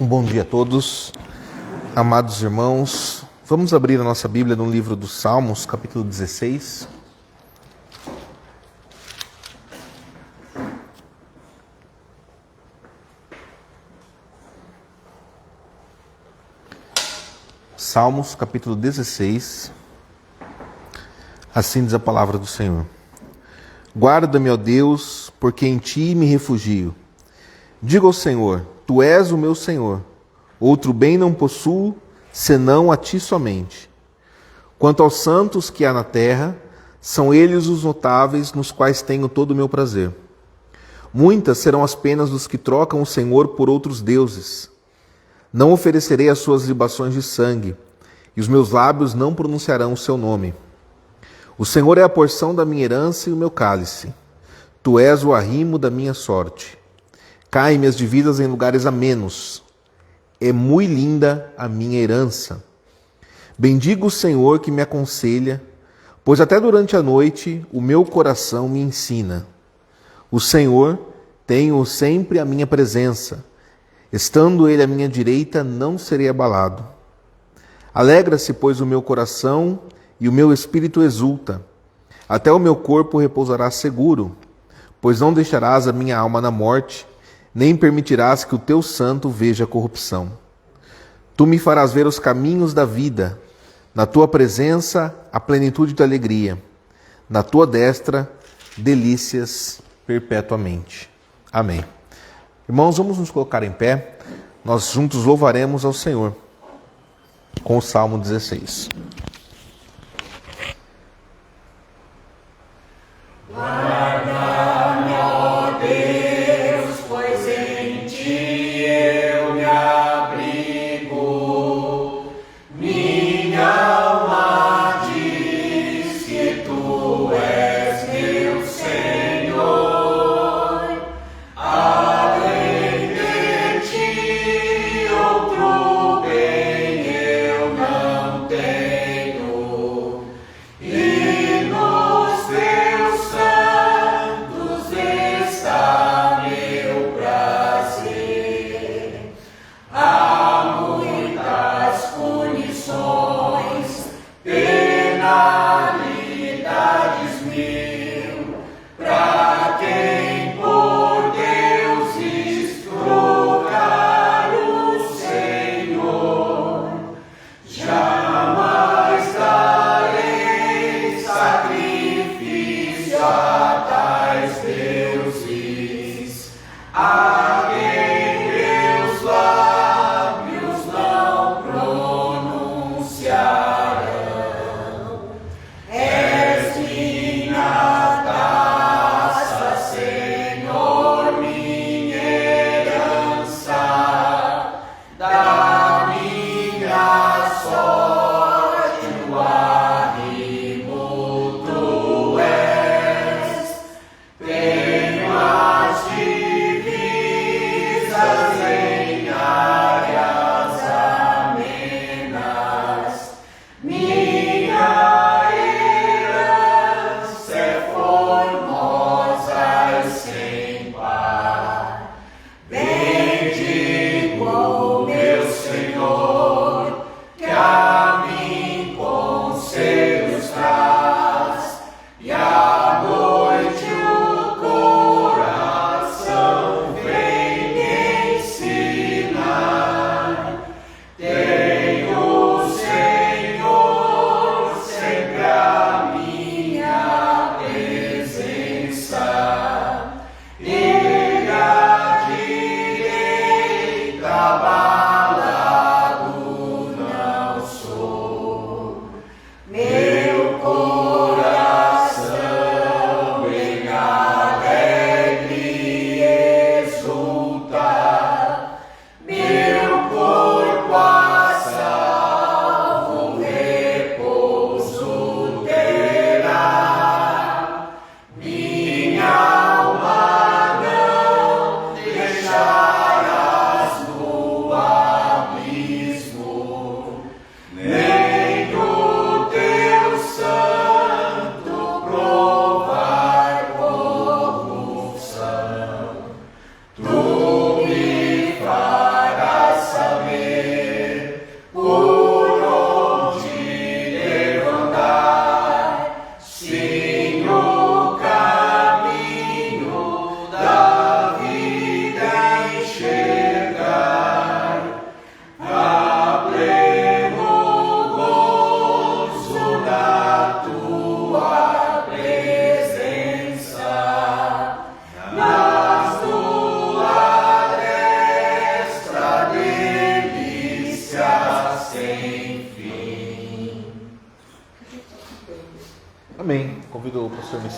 Um bom dia a todos, amados irmãos. Vamos abrir a nossa Bíblia no livro dos Salmos, capítulo 16. Salmos, capítulo 16. Assim diz a palavra do Senhor. Guarda-me, ó Deus, porque em ti me refugio. Digo ao Senhor, tu és o meu Senhor. Outro bem não possuo, senão a ti somente. Quanto aos santos que há na terra, são eles os notáveis nos quais tenho todo o meu prazer. Muitas serão as penas dos que trocam o Senhor por outros deuses. Não oferecerei as suas libações de sangue, e os meus lábios não pronunciarão o seu nome. O Senhor é a porção da minha herança e o meu cálice. Tu és o arrimo da minha sorte. Caem minhas dívidas em lugares amenos. É muito linda a minha herança. Bendigo o Senhor que me aconselha, pois até durante a noite o meu coração me ensina. O Senhor tem-o sempre à minha presença. Estando ele à minha direita, não serei abalado. Alegra-se, pois, o meu coração e o meu espírito exulta. Até o meu corpo repousará seguro, pois não deixarás a minha alma na morte, nem permitirás que o teu santo veja a corrupção. Tu me farás ver os caminhos da vida, na tua presença a plenitude de alegria, na tua destra delícias perpetuamente. Amém. Irmãos, vamos nos colocar em pé, nós juntos louvaremos ao Senhor com o Salmo 16. Guarda-me, ó Deus, pois em ti eu me abrigo. Minha alma diz que tu és meu Senhor. Além de ti, outro bem eu não tenho. E nos teus santos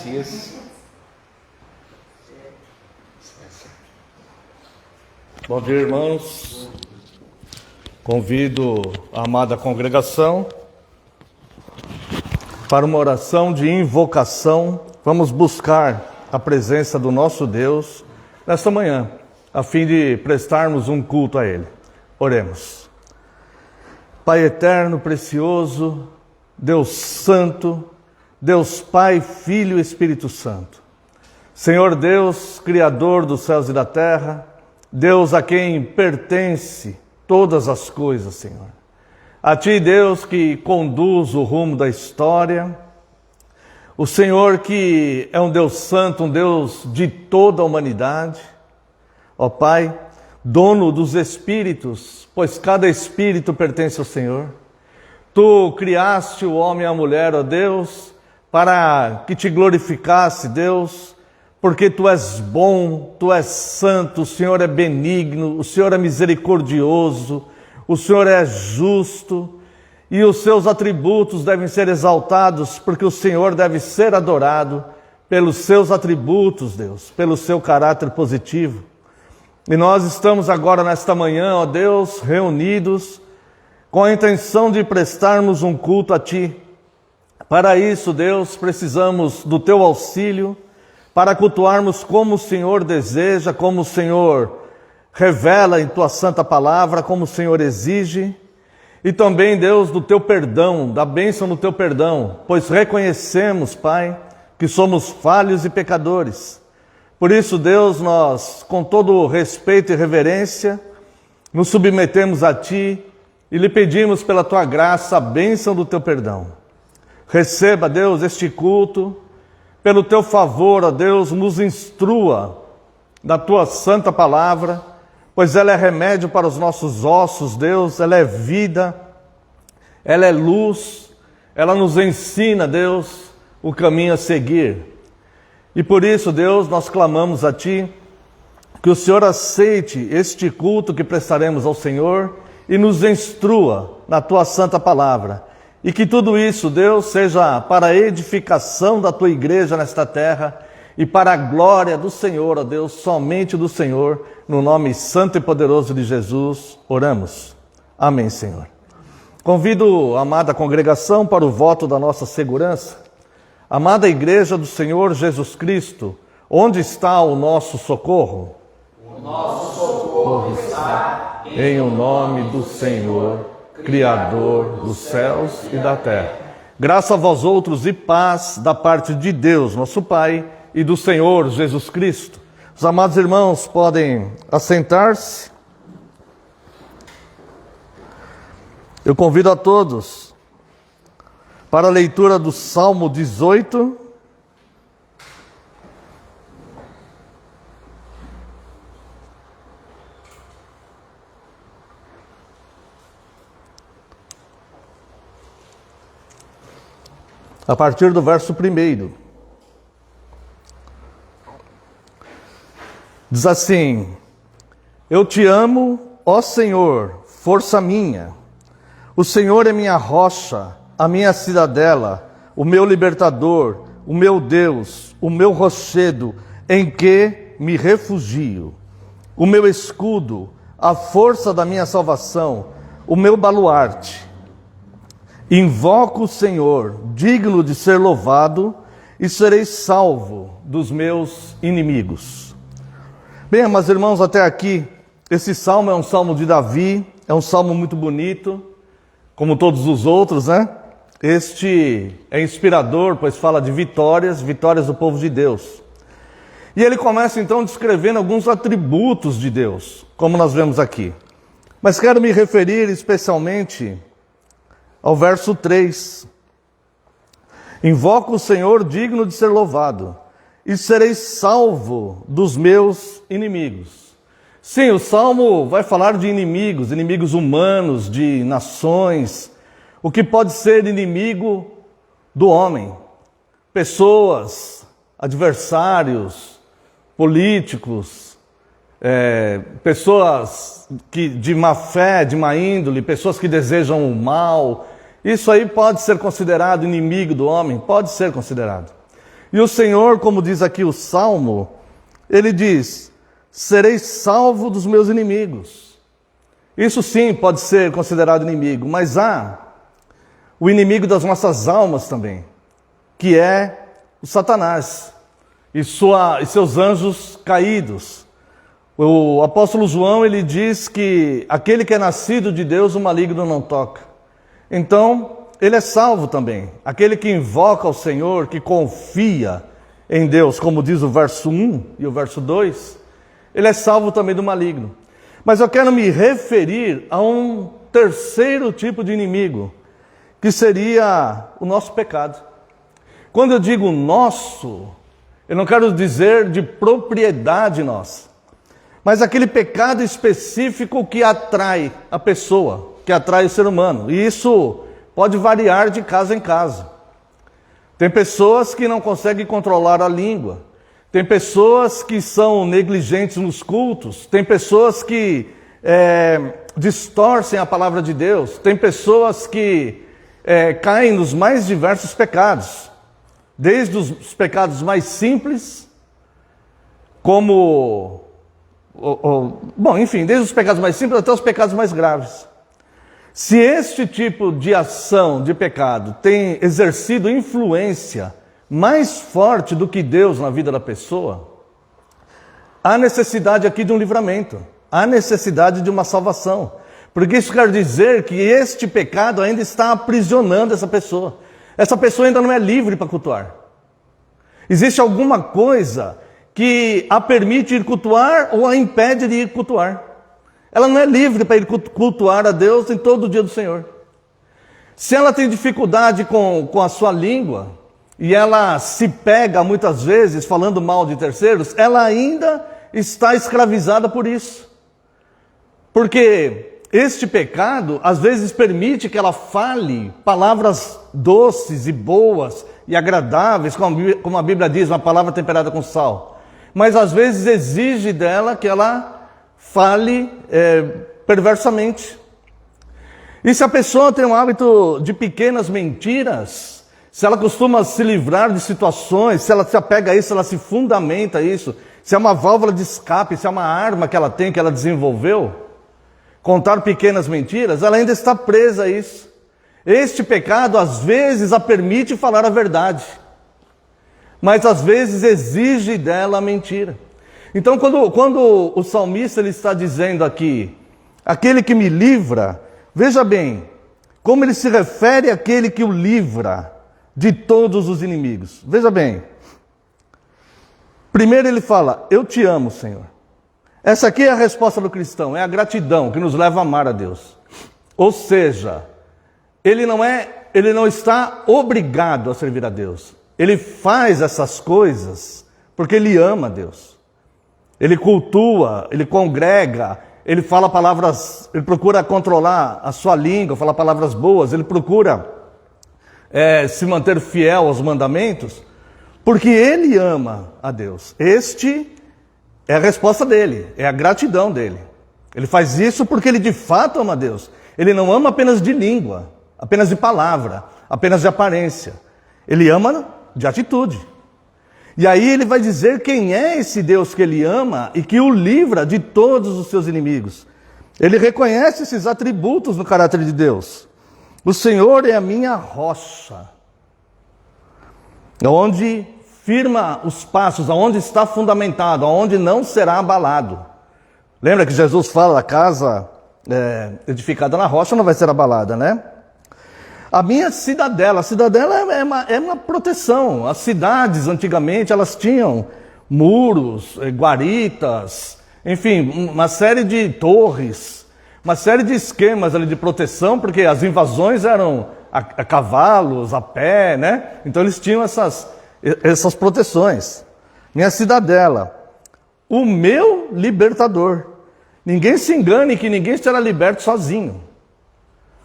Messias. Bom dia, irmãos. Convido a amada congregação para uma oração de invocação. Vamos buscar a presença do nosso Deus nesta manhã, a fim de prestarmos um culto a Ele. Oremos. Pai eterno, precioso, Deus Santo, Deus Pai, Filho e Espírito Santo. Senhor Deus, Criador dos céus e da terra, Deus a quem pertence todas as coisas, Senhor. A Ti, Deus, que conduz o rumo da história, o Senhor que é um Deus santo, um Deus de toda a humanidade. Ó Pai, dono dos espíritos, pois cada espírito pertence ao Senhor. Tu criaste o homem e a mulher, ó Deus, para que Te glorificasse, Deus, porque Tu és bom, Tu és santo, o Senhor é benigno, o Senhor é misericordioso, o Senhor é justo, e os Seus atributos devem ser exaltados, porque o Senhor deve ser adorado pelos Seus atributos, Deus, pelo Seu caráter positivo. E nós estamos agora nesta manhã, ó Deus, reunidos com a intenção de prestarmos um culto a Ti. Para isso, Deus, precisamos do Teu auxílio, para cultuarmos como o Senhor deseja, como o Senhor revela em Tua santa palavra, como o Senhor exige. E também, Deus, do Teu perdão, da bênção do Teu perdão, pois reconhecemos, Pai, que somos falhos e pecadores. Por isso, Deus, nós, com todo respeito e reverência, nos submetemos a Ti e lhe pedimos pela Tua graça a bênção do Teu perdão. Receba, Deus, este culto, pelo Teu favor, ó Deus, nos instrua da Tua santa palavra, pois ela é remédio para os nossos ossos, Deus, ela é vida, ela é luz, ela nos ensina, Deus, o caminho a seguir. E por isso, Deus, nós clamamos a Ti, que o Senhor aceite este culto que prestaremos ao Senhor e nos instrua na Tua santa palavra. E que tudo isso, Deus, seja para a edificação da Tua igreja nesta terra e para a glória do Senhor, ó Deus, somente do Senhor, no nome santo e poderoso de Jesus, oramos. Amém, Senhor. Convido a amada congregação para o voto da nossa segurança. Amada igreja do Senhor Jesus Cristo, onde está o nosso socorro? O nosso socorro está em o nome do Senhor, Criador dos céus e da terra. Graça a vós outros e paz da parte de Deus, nosso Pai, e do Senhor Jesus Cristo. Os amados irmãos podem assentar-se. Eu convido a todos para a leitura do Salmo 18. A partir do verso 1. Diz assim: Eu te amo, ó Senhor, força minha. O Senhor é minha rocha, a minha cidadela, o meu libertador, o meu Deus, o meu rochedo, em que me refugio. O meu escudo, a força da minha salvação, o meu baluarte. Invoco o Senhor, digno de ser louvado, e serei salvo dos meus inimigos. Bem, amados irmãos, até aqui, esse salmo é um salmo de Davi, é um salmo muito bonito, como todos os outros, né? Este é inspirador, pois fala de vitórias do povo de Deus. E ele começa então descrevendo alguns atributos de Deus, como nós vemos aqui. Mas quero me referir especialmente ao verso 3. Invoco o Senhor digno de ser louvado, e serei salvo dos meus inimigos. Sim, o Salmo vai falar de inimigos, inimigos humanos, de nações, o que pode ser inimigo do homem. Pessoas, adversários, políticos, pessoas de má fé, de má índole, pessoas que desejam o mal. Isso aí pode ser considerado inimigo do homem? Pode ser considerado. E o Senhor, como diz aqui o Salmo, ele diz: serei salvo dos meus inimigos. Isso sim pode ser considerado inimigo, mas há o inimigo das nossas almas também, que é o Satanás e seus anjos caídos. O apóstolo João, ele diz que aquele que é nascido de Deus, o maligno não toca. Então, ele é salvo também. Aquele que invoca o Senhor, que confia em Deus, como diz o verso 1 e o verso 2, ele é salvo também do maligno. Mas eu quero me referir a um terceiro tipo de inimigo, que seria o nosso pecado. Quando eu digo nosso, eu não quero dizer de propriedade nossa, mas aquele pecado específico que atrai a pessoa, que atrai o ser humano. E isso pode variar de casa em casa. Tem pessoas que não conseguem controlar a língua. Tem pessoas que são negligentes nos cultos. Tem pessoas que distorcem a palavra de Deus. Tem pessoas que caem nos mais diversos pecados. Desde os pecados mais simples, como... desde os pecados mais simples até os pecados mais graves. Se este tipo de ação de pecado tem exercido influência mais forte do que Deus na vida da pessoa, há necessidade aqui de um livramento, há necessidade de uma salvação. Porque isso quer dizer que este pecado ainda está aprisionando essa pessoa. Essa pessoa ainda não é livre para cultuar. Existe alguma coisa que a permite ir cultuar ou a impede de ir cultuar. Ela não é livre para ir cultuar a Deus em todo o dia do Senhor. Se ela tem dificuldade com a sua língua, e ela se pega muitas vezes falando mal de terceiros, ela ainda está escravizada por isso. Porque este pecado, às vezes, permite que ela fale palavras doces e boas e agradáveis, como a Bíblia diz, uma palavra temperada com sal. Mas às vezes exige dela que ela fale perversamente. E se a pessoa tem um hábito de pequenas mentiras, se ela costuma se livrar de situações, se ela se apega a isso, ela se fundamenta a isso, se é uma válvula de escape, se é uma arma que ela tem, que ela desenvolveu, contar pequenas mentiras, ela ainda está presa a isso. Este pecado às vezes a permite falar a verdade, mas às vezes exige dela a mentira. Então, quando o salmista ele está dizendo aqui, aquele que me livra, veja bem, como ele se refere àquele que o livra de todos os inimigos. Veja bem, primeiro ele fala, eu te amo, Senhor. Essa aqui é a resposta do cristão, é a gratidão que nos leva a amar a Deus. Ou seja, ele não está obrigado a servir a Deus. Ele faz essas coisas porque ele ama a Deus. Ele cultua, ele congrega, ele fala palavras, ele procura controlar a sua língua, fala palavras boas, ele procura se manter fiel aos mandamentos, porque ele ama a Deus. Este é a resposta dele, é a gratidão dele. Ele faz isso porque ele de fato ama a Deus. Ele não ama apenas de língua, apenas de palavra, apenas de aparência. Ele ama de atitude. E aí ele vai dizer quem é esse Deus que ele ama e que o livra de todos os seus inimigos. Ele reconhece esses atributos no caráter de Deus. O Senhor é a minha rocha, onde firma os passos, aonde está fundamentado, aonde não será abalado. Lembra que Jesus fala, a casa edificada na rocha não vai ser abalada, né? A minha cidadela, a cidadela é uma proteção. As cidades, antigamente, elas tinham muros, guaritas, enfim, uma série de torres, uma série de esquemas ali de proteção, porque as invasões eram a cavalos, a pé, né? Então eles tinham essas proteções. Minha cidadela, o meu libertador. Ninguém se engane que ninguém será liberto sozinho.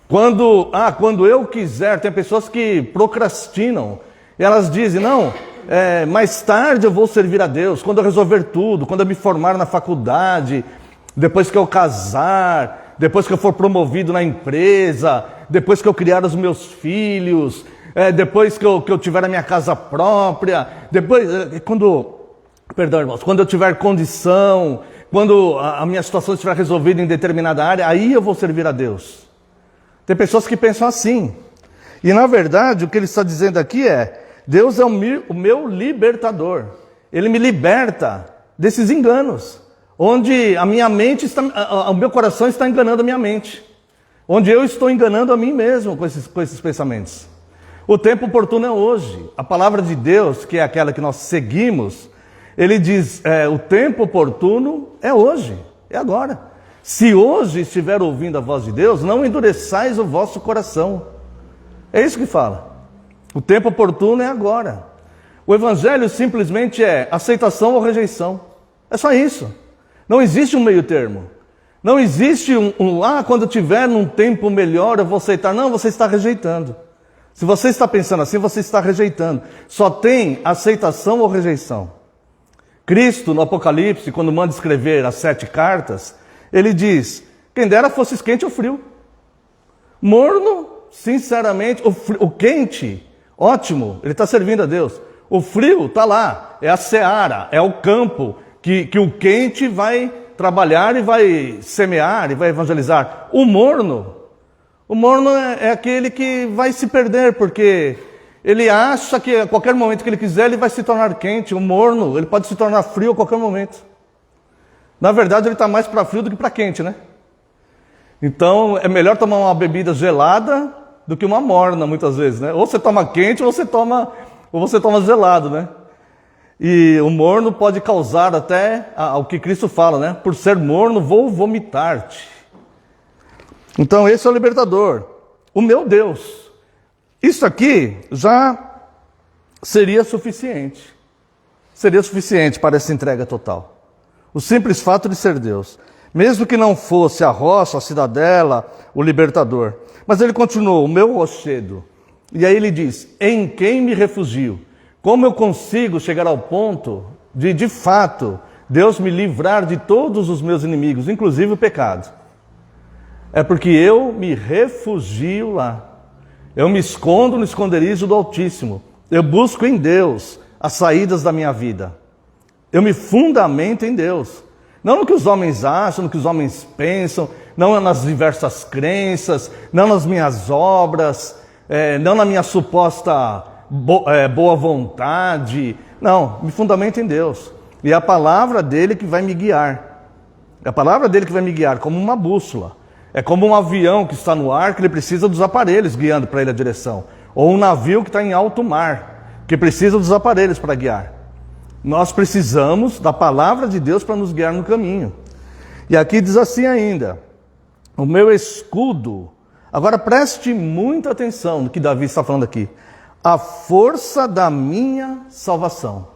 Quando eu quiser, tem pessoas que procrastinam, e elas dizem, não, mais tarde eu vou servir a Deus, quando eu resolver tudo, quando eu me formar na faculdade, depois que eu casar, depois que eu for promovido na empresa, depois que eu criar os meus filhos, depois que eu tiver a minha casa própria, depois, perdão, irmãos, quando eu tiver condição, quando a minha situação estiver resolvida em determinada área, aí eu vou servir a Deus. Tem pessoas que pensam assim. E na verdade, o que ele está dizendo aqui é, Deus é o meu libertador. Ele me liberta desses enganos, onde a minha mente o meu coração está enganando a minha mente, onde eu estou enganando a mim mesmo com esses pensamentos. O tempo oportuno é hoje. A palavra de Deus, que é aquela que nós seguimos, ele diz, o tempo oportuno é hoje, é agora. Se hoje estiver ouvindo a voz de Deus, não endureçais o vosso coração. É isso que fala. O tempo oportuno é agora. O evangelho simplesmente é aceitação ou rejeição. É só isso. Não existe um meio termo. Não existe quando eu tiver num tempo melhor eu vou aceitar. Não, você está rejeitando. Se você está pensando assim, você está rejeitando. Só tem aceitação ou rejeição. Cristo, no Apocalipse, quando manda escrever as 7 cartas, ele diz, quem dera fosse quente ou frio. Morno, sinceramente, o quente, ótimo, ele está servindo a Deus. O frio está lá, é a seara, é o campo, que o quente vai trabalhar e vai semear e vai evangelizar. O morno é aquele que vai se perder, porque ele acha que a qualquer momento que ele quiser, ele vai se tornar quente. O morno, ele pode se tornar frio a qualquer momento. Na verdade, ele está mais para frio do que para quente, né? Então, é melhor tomar uma bebida gelada do que uma morna, muitas vezes, né? Ou você toma quente ou você toma gelado, né? E o morno pode causar até o que Cristo fala, né? Por ser morno, vou vomitar-te. Então, esse é o libertador. O meu Deus. Isso aqui já seria suficiente. Seria suficiente para essa entrega total. O simples fato de ser Deus. Mesmo que não fosse a rocha, a cidadela, o libertador. Mas ele continuou, o meu rochedo. E aí ele diz, em quem me refugio? Como eu consigo chegar ao ponto de fato, Deus me livrar de todos os meus inimigos, inclusive o pecado? É porque eu me refugio lá. Eu me escondo no esconderijo do Altíssimo. Eu busco em Deus as saídas da minha vida. Eu me fundamento em Deus. Não no que os homens acham, no que os homens pensam, não nas diversas crenças, não nas minhas obras, não na minha suposta boa vontade. Não, me fundamento em Deus. E é a palavra dele que vai me guiar. É a palavra dele que vai me guiar, como uma bússola. É como um avião que está no ar, que ele precisa dos aparelhos guiando para ele a direção. Ou um navio que está em alto mar, que precisa dos aparelhos para guiar. Nós precisamos da palavra de Deus para nos guiar no caminho. E aqui diz assim ainda, o meu escudo. Agora preste muita atenção no que Davi está falando aqui. A força da minha salvação.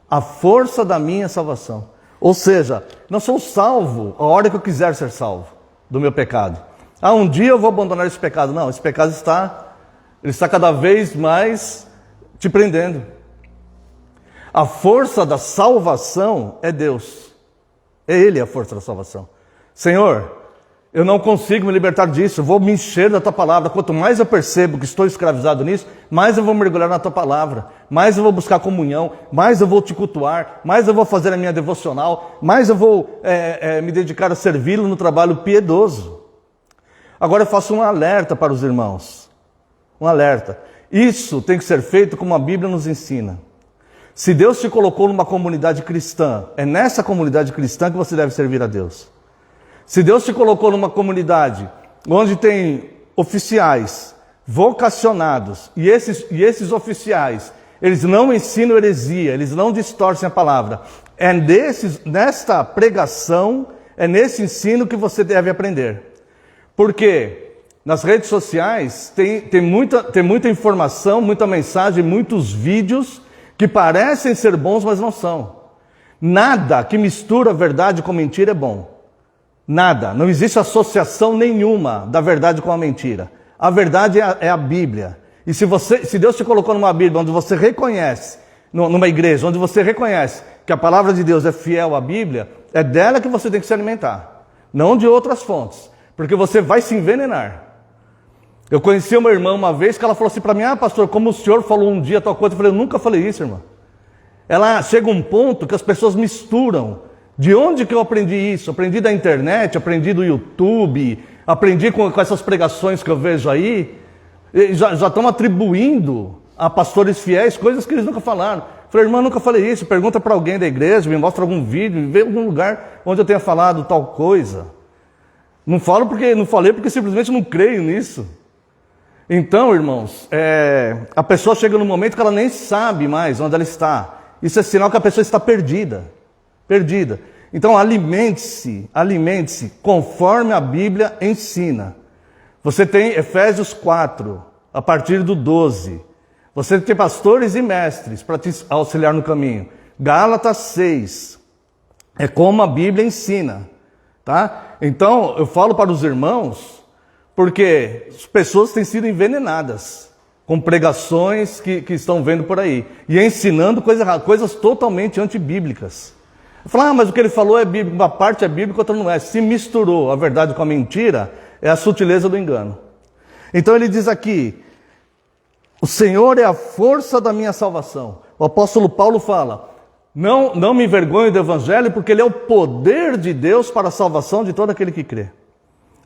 A força da minha salvação. Ou seja, não sou salvo a hora que eu quiser ser salvo do meu pecado. Um dia eu vou abandonar esse pecado. Não, esse pecado está cada vez mais te prendendo. A força da salvação é Deus. É Ele a força da salvação. Senhor, eu não consigo me libertar disso, eu vou me encher da Tua palavra. Quanto mais eu percebo que estou escravizado nisso, mais eu vou mergulhar na Tua palavra, mais eu vou buscar comunhão, mais eu vou Te cultuar, mais eu vou fazer a minha devocional, mais eu vou me dedicar a servi-lo no trabalho piedoso. Agora eu faço um alerta para os irmãos. Um alerta. Isso tem que ser feito como a Bíblia nos ensina. Se Deus te colocou numa comunidade cristã, é nessa comunidade cristã que você deve servir a Deus. Se Deus te colocou numa comunidade onde tem oficiais vocacionados, e esses oficiais, eles não ensinam heresia, eles não distorcem a palavra, nesta pregação, é nesse ensino que você deve aprender. Porque nas redes sociais tem muita informação, muita mensagem, muitos vídeos que parecem ser bons, mas não são. Nada que mistura a verdade com mentira é bom. Nada. Não existe associação nenhuma da verdade com a mentira. A verdade é a Bíblia. E se Deus te colocou numa Bíblia onde você reconhece, numa igreja onde você reconhece que a palavra de Deus é fiel à Bíblia, é dela que você tem que se alimentar. Não de outras fontes. Porque você vai se envenenar. Eu conheci uma irmã uma vez que ela falou assim para mim: pastor, como o senhor falou um dia tal coisa. Eu falei: eu nunca falei isso, irmã. Ela chega um ponto que as pessoas misturam. De onde que eu aprendi isso? Aprendi da internet, aprendi do YouTube, aprendi com essas pregações que eu vejo aí. Já estão atribuindo a pastores fiéis coisas que eles nunca falaram. Eu falei: irmã, nunca falei isso. Pergunta para alguém da igreja, me mostra algum vídeo, me vê algum lugar onde eu tenha falado tal coisa. Não falei porque simplesmente não creio nisso. Então, irmãos, a pessoa chega num momento que ela nem sabe mais onde ela está. Isso é sinal que a pessoa está perdida. Perdida. Então, alimente-se conforme a Bíblia ensina. Você tem Efésios 4, a partir do 12. Você tem pastores e mestres para te auxiliar no caminho. Gálatas 6. É como a Bíblia ensina. Tá? Então, eu falo para os irmãos, porque as pessoas têm sido envenenadas com pregações que estão vendo por aí. E ensinando coisas totalmente antibíblicas. Eu falo: mas o que ele falou é bíblico, uma parte é bíblica, outra não é. Se misturou a verdade com a mentira, é a sutileza do engano. Então ele diz aqui: o Senhor é a força da minha salvação. O apóstolo Paulo fala: não me envergonho do evangelho, porque ele é o poder de Deus para a salvação de todo aquele que crê.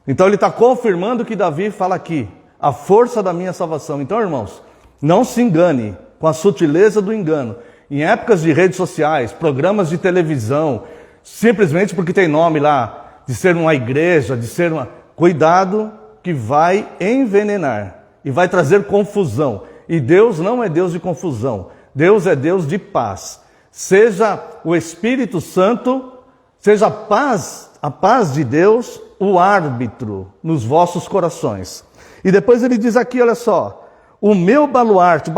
Então ele está confirmando o que Davi fala aqui: a força da minha salvação. Então, irmãos, não se engane com a sutileza do engano. Em épocas de redes sociais, programas de televisão, simplesmente porque tem nome lá, de ser uma igreja, de ser uma... Cuidado, que vai envenenar e vai trazer confusão. E Deus não é Deus de confusão. Deus é Deus de paz. Seja o Espírito Santo, seja a paz de Deus, o árbitro nos vossos corações. E depois ele diz aqui, olha só: o meu baluarte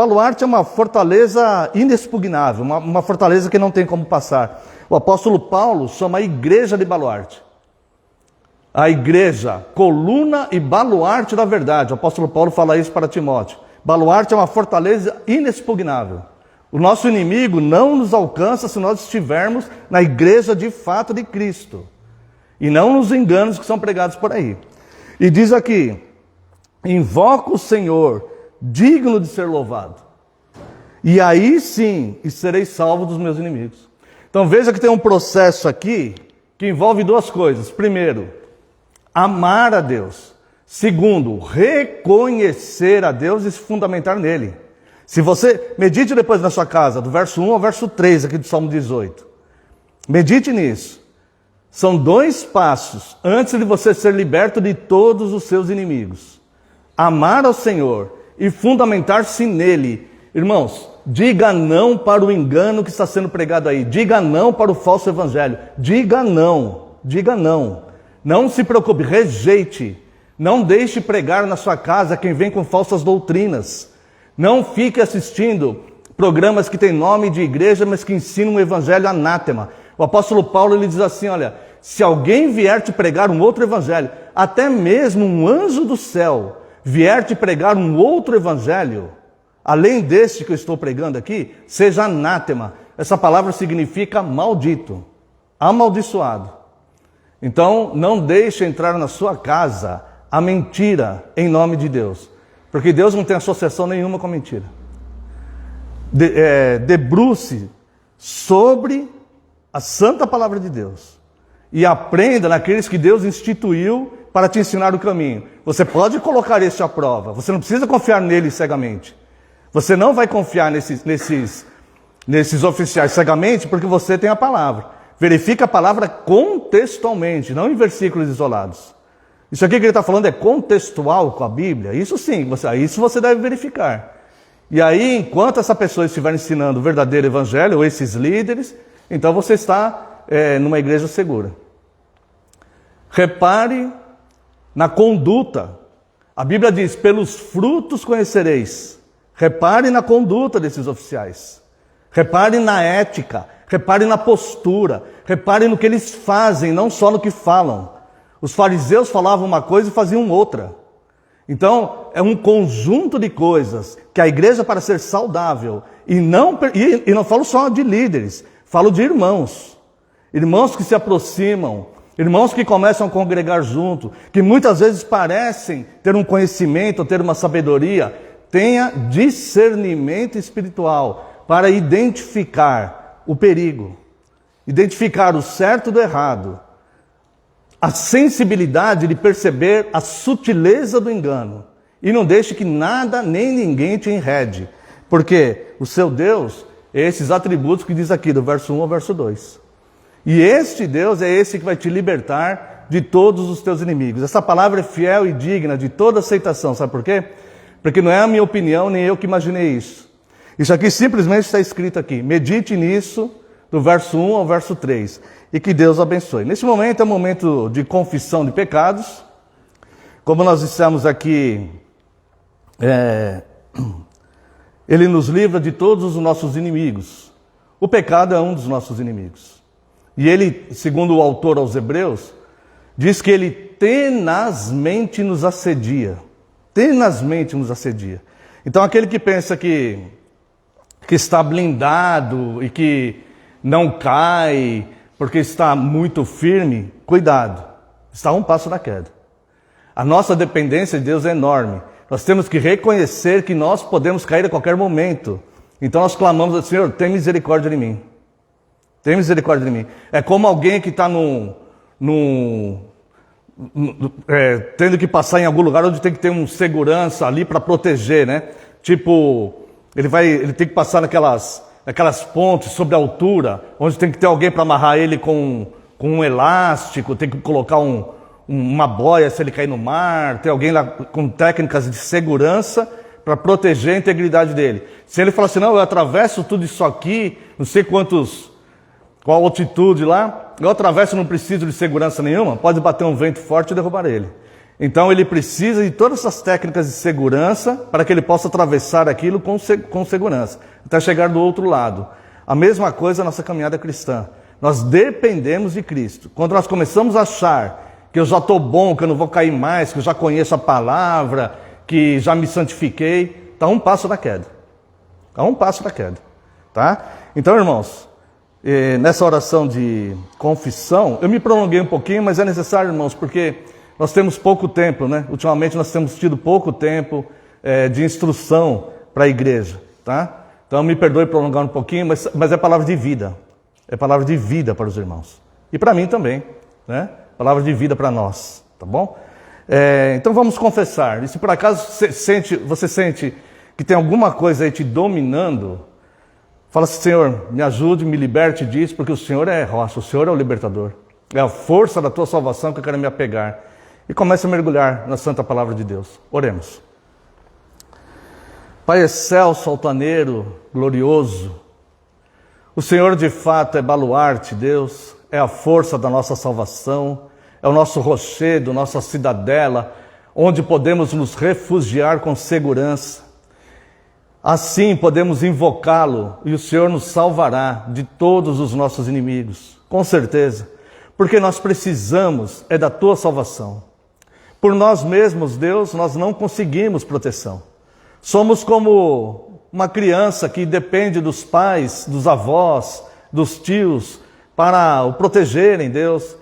é uma fortaleza inexpugnável, uma fortaleza que não tem como passar. O apóstolo Paulo chama a igreja de baluarte. A igreja, coluna e baluarte da verdade. O apóstolo Paulo fala isso para Timóteo. Baluarte é uma fortaleza inexpugnável. O nosso inimigo não nos alcança se nós estivermos na igreja de fato de Cristo. E não nos enganos que são pregados por aí. E diz aqui: invoco o Senhor, digno de ser louvado. E aí sim, serei salvo dos meus inimigos. Então veja que tem um processo aqui que envolve duas coisas. Primeiro, amar a Deus. Segundo, reconhecer a Deus e se fundamentar nele. Se você, medite depois na sua casa, do verso 1 ao verso 3 aqui do Salmo 18. Medite nisso. São 2 passos antes de você ser liberto de todos os seus inimigos. Amar ao Senhor e fundamentar-se nele. Irmãos, diga não para o engano que está sendo pregado aí. Diga não para o falso evangelho. Diga não. Diga não. Não se preocupe, rejeite. Não deixe pregar na sua casa quem vem com falsas doutrinas. Não fique assistindo programas que têm nome de igreja, mas que ensinam um evangelho anátema. O apóstolo Paulo ele diz assim, olha: se alguém vier te pregar um outro evangelho, até mesmo um anjo do céu vier te pregar um outro evangelho, além deste que eu estou pregando aqui, seja anátema. Essa palavra significa maldito, amaldiçoado. Então, não deixe entrar na sua casa a mentira em nome de Deus. Porque Deus não tem associação nenhuma com a mentira. Debruce sobre a santa palavra de Deus. E aprenda naqueles que Deus instituiu para te ensinar o caminho. Você pode colocar este à prova. Você não precisa confiar nele cegamente. Você não vai confiar nesses oficiais cegamente porque você tem a palavra. Verifique a palavra contextualmente, não em versículos isolados. Isso aqui que ele está falando é contextual com a Bíblia? Isso sim, isso você deve verificar. E aí, enquanto essa pessoa estiver ensinando o verdadeiro evangelho, ou esses líderes, então você está numa igreja segura. Repare na conduta. A Bíblia diz, pelos frutos conhecereis. Repare na conduta desses oficiais. Repare na ética. Repare na postura. Repare no que eles fazem, não só no que falam. Os fariseus falavam uma coisa e faziam outra. Então, é um conjunto de coisas que a igreja, para ser saudável, e não falo só de líderes, falo de irmãos. Irmãos que se aproximam Irmãos que começam a congregar junto, que muitas vezes parecem ter um conhecimento, ter uma sabedoria, tenha discernimento espiritual para identificar o perigo, identificar o certo do errado, a sensibilidade de perceber a sutileza do engano. E não deixe que nada nem ninguém te enrede, porque o seu Deus é esses atributos que diz aqui, do verso 1 ao verso 2. E este Deus é esse que vai te libertar de todos os teus inimigos. Essa palavra é fiel e digna de toda aceitação. Sabe por quê? Porque não é a minha opinião, nem eu que imaginei isso. Isso aqui simplesmente está escrito aqui. Medite nisso, do verso 1 ao verso 3. E que Deus abençoe. Nesse momento é um momento de confissão de pecados. Como nós dissemos aqui, Ele nos livra de todos os nossos inimigos. O pecado é um dos nossos inimigos. E ele, segundo o autor aos Hebreus, diz que ele tenazmente nos assedia. Tenazmente nos assedia. Então aquele que pensa que está blindado e que não cai porque está muito firme, cuidado, está a um passo da queda. A nossa dependência de Deus é enorme. Nós temos que reconhecer que nós podemos cair a qualquer momento. Então nós clamamos ao Senhor, tem misericórdia de mim. Tem misericórdia de mim. É como alguém que está tendo que passar em algum lugar onde tem que ter um segurança ali para proteger, né? Tipo, ele tem que passar naquelas pontes sobre a altura, onde tem que ter alguém para amarrar ele com um elástico, tem que colocar uma boia se ele cair no mar, tem alguém lá com técnicas de segurança para proteger a integridade dele. Se ele falar assim, não, eu atravesso tudo isso aqui, não sei qual altitude lá, eu atravesso, não preciso de segurança nenhuma, pode bater um vento forte e derrubar ele. Então ele precisa de todas essas técnicas de segurança para que ele possa atravessar aquilo com segurança, até chegar do outro lado. A mesma coisa na nossa caminhada cristã. Nós dependemos de Cristo. Quando nós começamos a achar que eu já estou bom, que eu não vou cair mais, que eu já conheço a palavra, que já me santifiquei, está a um passo da queda. Está a um passo da queda. Tá? Então, irmãos, nessa oração de confissão, eu me prolonguei um pouquinho, mas é necessário, irmãos, porque nós temos pouco tempo, né? Ultimamente nós temos tido pouco tempo de instrução para a igreja, tá? Então me perdoe prolongar um pouquinho, mas é palavra de vida. É palavra de vida para os irmãos. E para mim também, né? Palavra de vida para nós, tá bom? Então vamos confessar. E se por acaso você sente que tem alguma coisa aí te dominando, fala assim, Senhor, me ajude, me liberte disso, porque o Senhor é rocha, o Senhor é o libertador. É a força da tua salvação que eu quero me apegar. E comece a mergulhar na santa palavra de Deus. Oremos. Pai excelso, altaneiro, glorioso, o Senhor de fato é baluarte, Deus, é a força da nossa salvação, é o nosso rochedo, nossa cidadela, onde podemos nos refugiar com segurança. Assim podemos invocá-lo e o Senhor nos salvará de todos os nossos inimigos, com certeza, porque nós precisamos da tua salvação. Por nós mesmos, Deus, nós não conseguimos proteção. Somos como uma criança que depende dos pais, dos avós, dos tios, para o protegerem, Deus,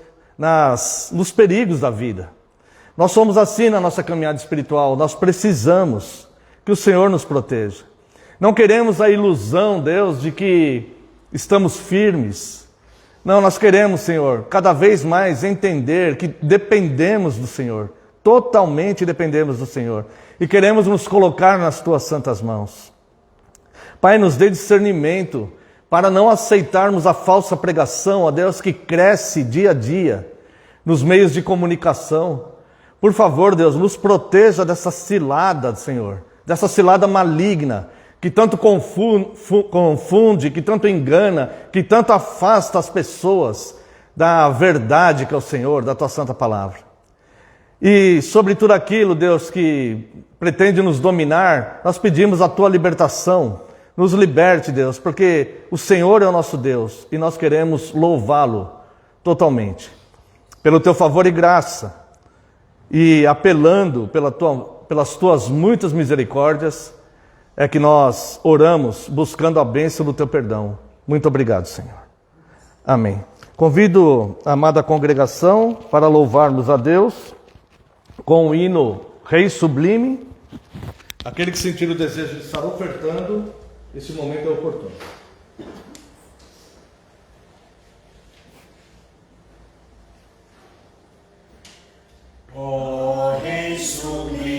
nos perigos da vida. Nós somos assim na nossa caminhada espiritual, nós precisamos que o Senhor nos proteja. Não queremos a ilusão, Deus, de que estamos firmes. Não, nós queremos, Senhor, cada vez mais entender que dependemos do Senhor. Totalmente dependemos do Senhor. E queremos nos colocar nas tuas santas mãos. Pai, nos dê discernimento para não aceitarmos a falsa pregação, ó Deus, que cresce dia a dia nos meios de comunicação. Por favor, Deus, nos proteja dessa cilada, Senhor, dessa cilada maligna, que tanto confunde, que tanto engana, que tanto afasta as pessoas da verdade que é o Senhor, da tua santa palavra. E sobre tudo aquilo, Deus, que pretende nos dominar, nós pedimos a tua libertação. Nos liberte, Deus, porque o Senhor é o nosso Deus e nós queremos louvá-lo totalmente. Pelo teu favor e graça, e apelando pelas tuas muitas misericórdias, é que nós oramos buscando a bênção do teu perdão. Muito obrigado, Senhor. Amém. Convido a amada congregação para louvarmos a Deus com o hino Rei Sublime. Aquele que sentir o desejo de estar ofertando, esse momento é oportuno. Ó Rei sublime,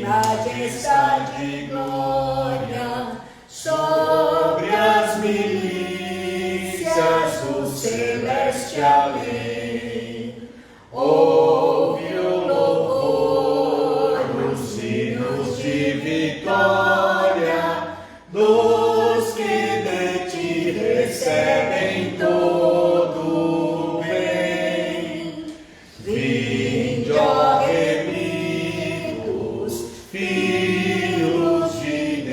majestade e glória, sobre as milícias do celeste além, ouve o louvor dos hinos de vitória, dos que de ti recebem todo o bem. Vinde, ó remidos, filhos de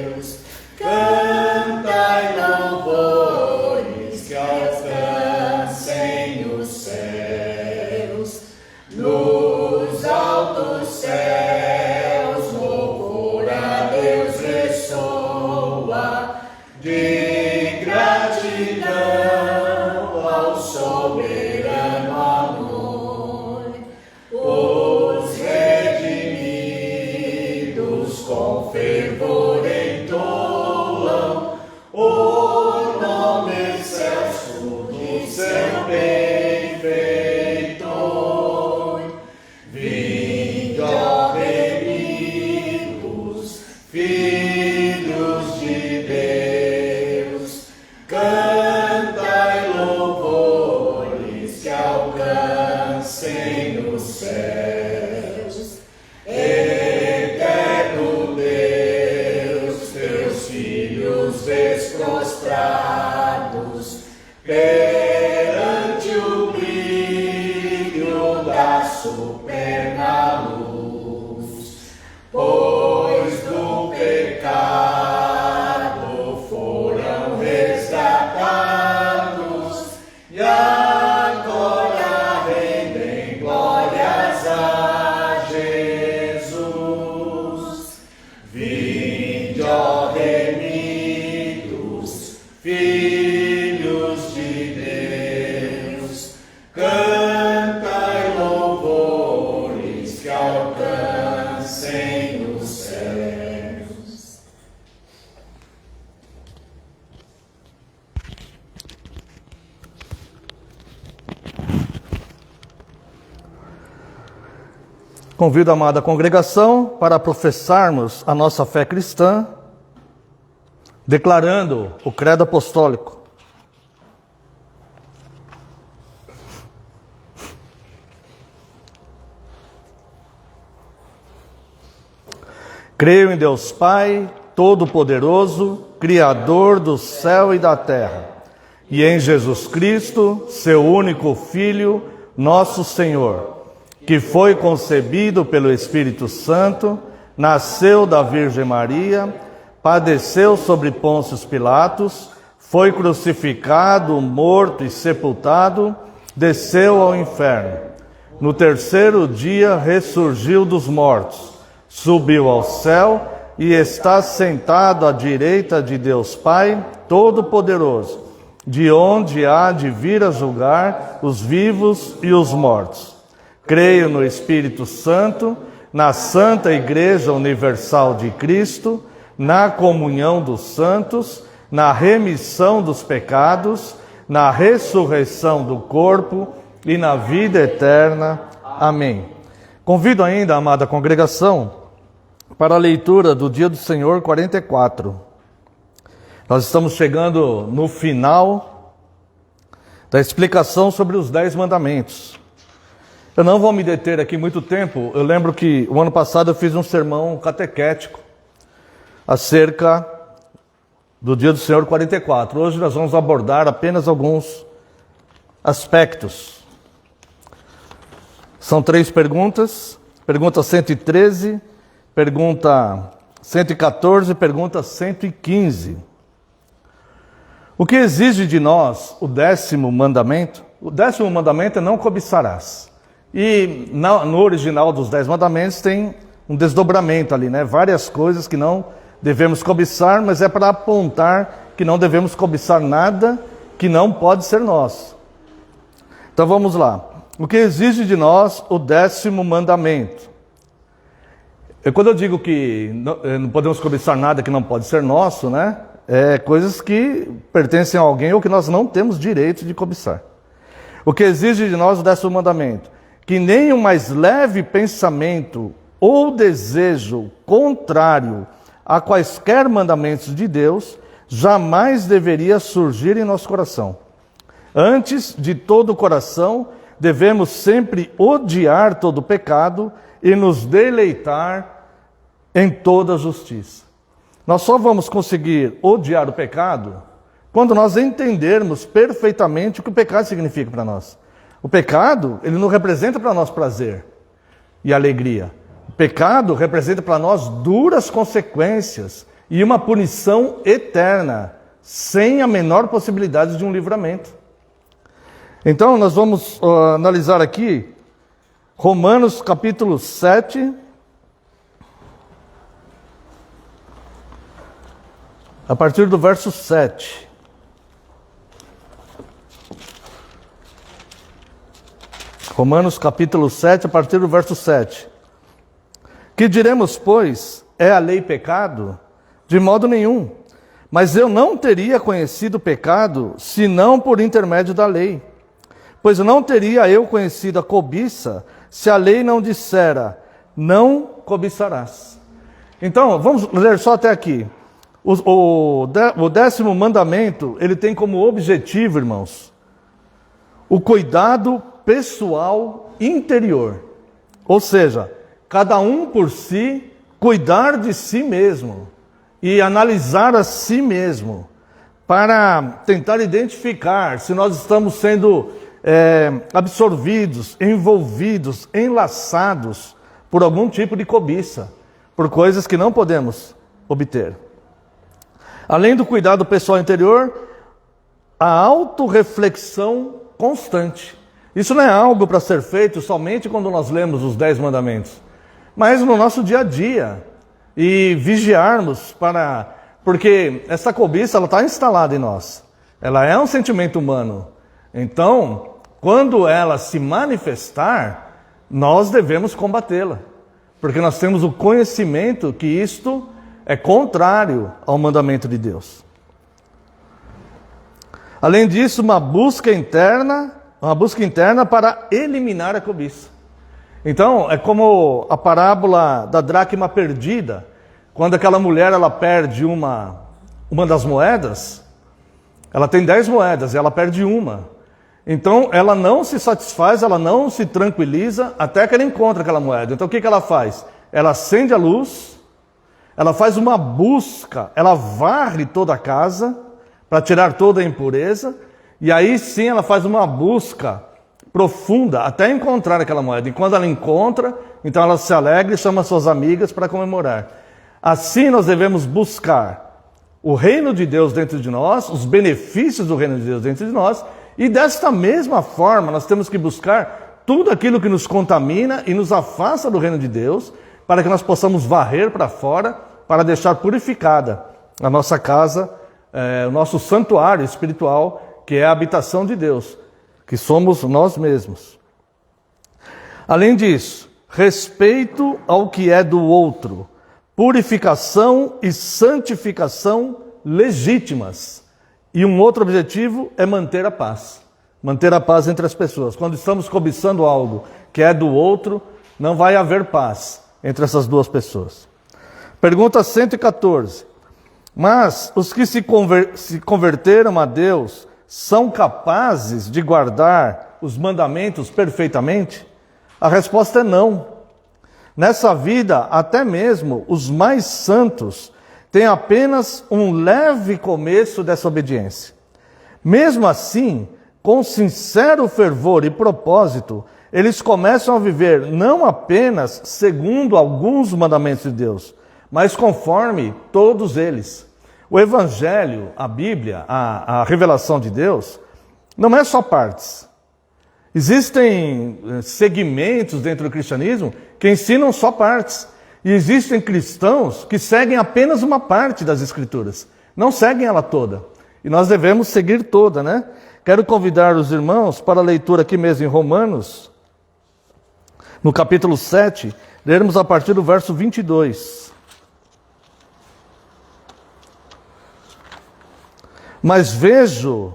Deus, cantai louvores que alcancem os céus. Nos altos céus, louvor a Deus ressoa, de gratidão ao soberano amor. Os redimidos com fervor entoam o nome excelso do seu benfeitor. Vinde, ó remidos, filhos de Deus, cantai louvores que alcancem os céus. Eterno Deus, teus filhos vês prostrados perante o brilho da superna luz, pois do pecado foram resgatados e agora rendem glórias a Jesus. Vinde, ó remidos, filhos de Deus, cantai louvores que alcancem os céus. Convido a amada congregação para professarmos a nossa fé cristã, declarando o credo apostólico. Creio em Deus Pai, Todo-Poderoso, Criador do céu e da terra, e em Jesus Cristo, seu único Filho, nosso Senhor, que foi concebido pelo Espírito Santo, nasceu da Virgem Maria, padeceu sobre Pôncio Pilatos, foi crucificado, morto e sepultado, desceu ao inferno. No terceiro dia ressurgiu dos mortos, subiu ao céu e está sentado à direita de Deus Pai Todo-Poderoso, de onde há de vir a julgar os vivos e os mortos. Creio no Espírito Santo, na Santa Igreja Universal de Cristo, na comunhão dos santos, na remissão dos pecados, na ressurreição do corpo e na vida eterna. Amém. Convido ainda a amada congregação para a leitura do Dia do Senhor 44. Nós estamos chegando no final da explicação sobre os 10 mandamentos. Eu não vou me deter aqui muito tempo. Eu lembro que o ano passado eu fiz um sermão catequético acerca do Dia do Senhor 44. Hoje nós vamos abordar apenas alguns aspectos. São 3 perguntas. Pergunta 113, pergunta 114 e pergunta 115. O que exige de nós o 10º mandamento? O 10º mandamento é não cobiçarás. E no original dos 10 mandamentos tem um desdobramento ali, né? Várias coisas que não devemos cobiçar, mas é para apontar que não devemos cobiçar nada que não pode ser nosso. Então vamos lá. O que exige de nós o 10º mandamento? Quando eu digo que não podemos cobiçar nada que não pode ser nosso, né? Coisas que pertencem a alguém ou que nós não temos direito de cobiçar. O que exige de nós o 10º mandamento? Que nem o mais leve pensamento ou desejo contrário a quaisquer mandamentos de Deus jamais deveria surgir em nosso coração. Antes, de todo o coração, devemos sempre odiar todo pecado e nos deleitar em toda justiça. Nós só vamos conseguir odiar o pecado quando nós entendermos perfeitamente o que o pecado significa para nós. O pecado, ele não representa para nós prazer e alegria. O pecado representa para nós duras consequências e uma punição eterna, sem a menor possibilidade de um livramento. Então, nós vamos analisar aqui Romanos capítulo 7, a partir do verso 7. Romanos capítulo 7, a partir do verso 7. Que diremos, pois, é a lei pecado? De modo nenhum. Mas eu não teria conhecido o pecado, senão por intermédio da lei. Pois não teria eu conhecido a cobiça, se a lei não dissera, não cobiçarás. Então, vamos ler só até aqui. O 10º mandamento, ele tem como objetivo, irmãos, o cuidado pessoal interior. Ou seja, cada um por si, cuidar de si mesmo e analisar a si mesmo, para tentar identificar se nós estamos sendo absorvidos, envolvidos, enlaçados por algum tipo de cobiça, por coisas que não podemos obter. Além do cuidado pessoal interior, a autorreflexão constante. Isso não é algo para ser feito somente quando nós lemos os 10 mandamentos, mas no nosso dia a dia. E vigiarmos porque essa cobiça ela está instalada em nós. Ela é um sentimento humano. Então, quando ela se manifestar, nós devemos combatê-la. Porque nós temos o conhecimento que isto é contrário ao mandamento de Deus. Além disso, uma busca interna para eliminar a cobiça. Então, é como a parábola da dracma perdida. Quando aquela mulher ela perde uma das moedas, ela tem 10 moedas e ela perde uma. Então, ela não se satisfaz, ela não se tranquiliza até que ela encontra aquela moeda. Então, o que ela faz? Ela acende a luz, ela faz uma busca, ela varre toda a casa para tirar toda a impureza, e aí sim ela faz uma busca profunda até encontrar aquela moeda. E quando ela encontra, então ela se alegra e chama suas amigas para comemorar. Assim nós devemos buscar o reino de Deus dentro de nós, os benefícios do reino de Deus dentro de nós, e desta mesma forma nós temos que buscar tudo aquilo que nos contamina e nos afasta do reino de Deus, para que nós possamos varrer para fora, para deixar purificada a nossa casa, o nosso santuário espiritual, que é a habitação de Deus, que somos nós mesmos. Além disso, respeito ao que é do outro, purificação e santificação legítimas. E um outro objetivo é manter a paz entre as pessoas. Quando estamos cobiçando algo que é do outro, não vai haver paz entre essas duas pessoas. Pergunta 114. Mas os que se converteram a Deus são capazes de guardar os mandamentos perfeitamente? A resposta é não. Nessa vida, até mesmo os mais santos têm apenas um leve começo dessa obediência. Mesmo assim, com sincero fervor e propósito, eles começam a viver não apenas segundo alguns mandamentos de Deus, mas conforme todos eles. O Evangelho, a Bíblia, a revelação de Deus, não é só partes. Existem segmentos dentro do cristianismo que ensinam só partes. E existem cristãos que seguem apenas uma parte das Escrituras, não seguem ela toda. E nós devemos seguir toda, né? Quero convidar os irmãos para a leitura aqui mesmo em Romanos, no capítulo 7, leremos a partir do verso 22. Mas vejo,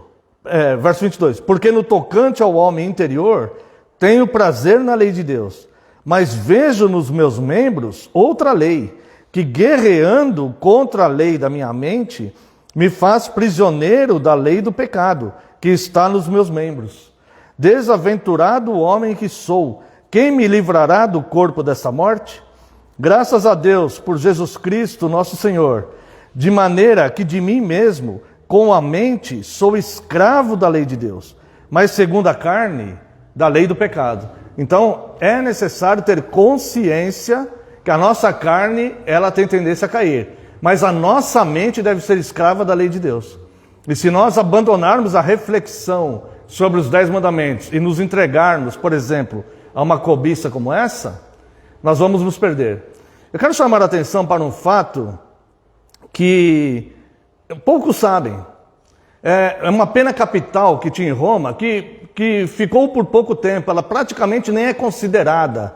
verso 22, porque no tocante ao homem interior, tenho prazer na lei de Deus, mas vejo nos meus membros outra lei, que guerreando contra a lei da minha mente, me faz prisioneiro da lei do pecado, que está nos meus membros. Desaventurado o homem que sou, quem me livrará do corpo dessa morte? Graças a Deus por Jesus Cristo, nosso Senhor, de maneira que de mim mesmo, com a mente, sou escravo da lei de Deus, mas segundo a carne, da lei do pecado. Então, é necessário ter consciência que a nossa carne, ela tem tendência a cair, mas a nossa mente deve ser escrava da lei de Deus. E se nós abandonarmos a reflexão sobre os 10 mandamentos e nos entregarmos, por exemplo, a uma cobiça como essa, nós vamos nos perder. Eu quero chamar a atenção para um fato que poucos sabem. É uma pena capital que tinha em Roma, que ficou por pouco tempo, ela praticamente nem é considerada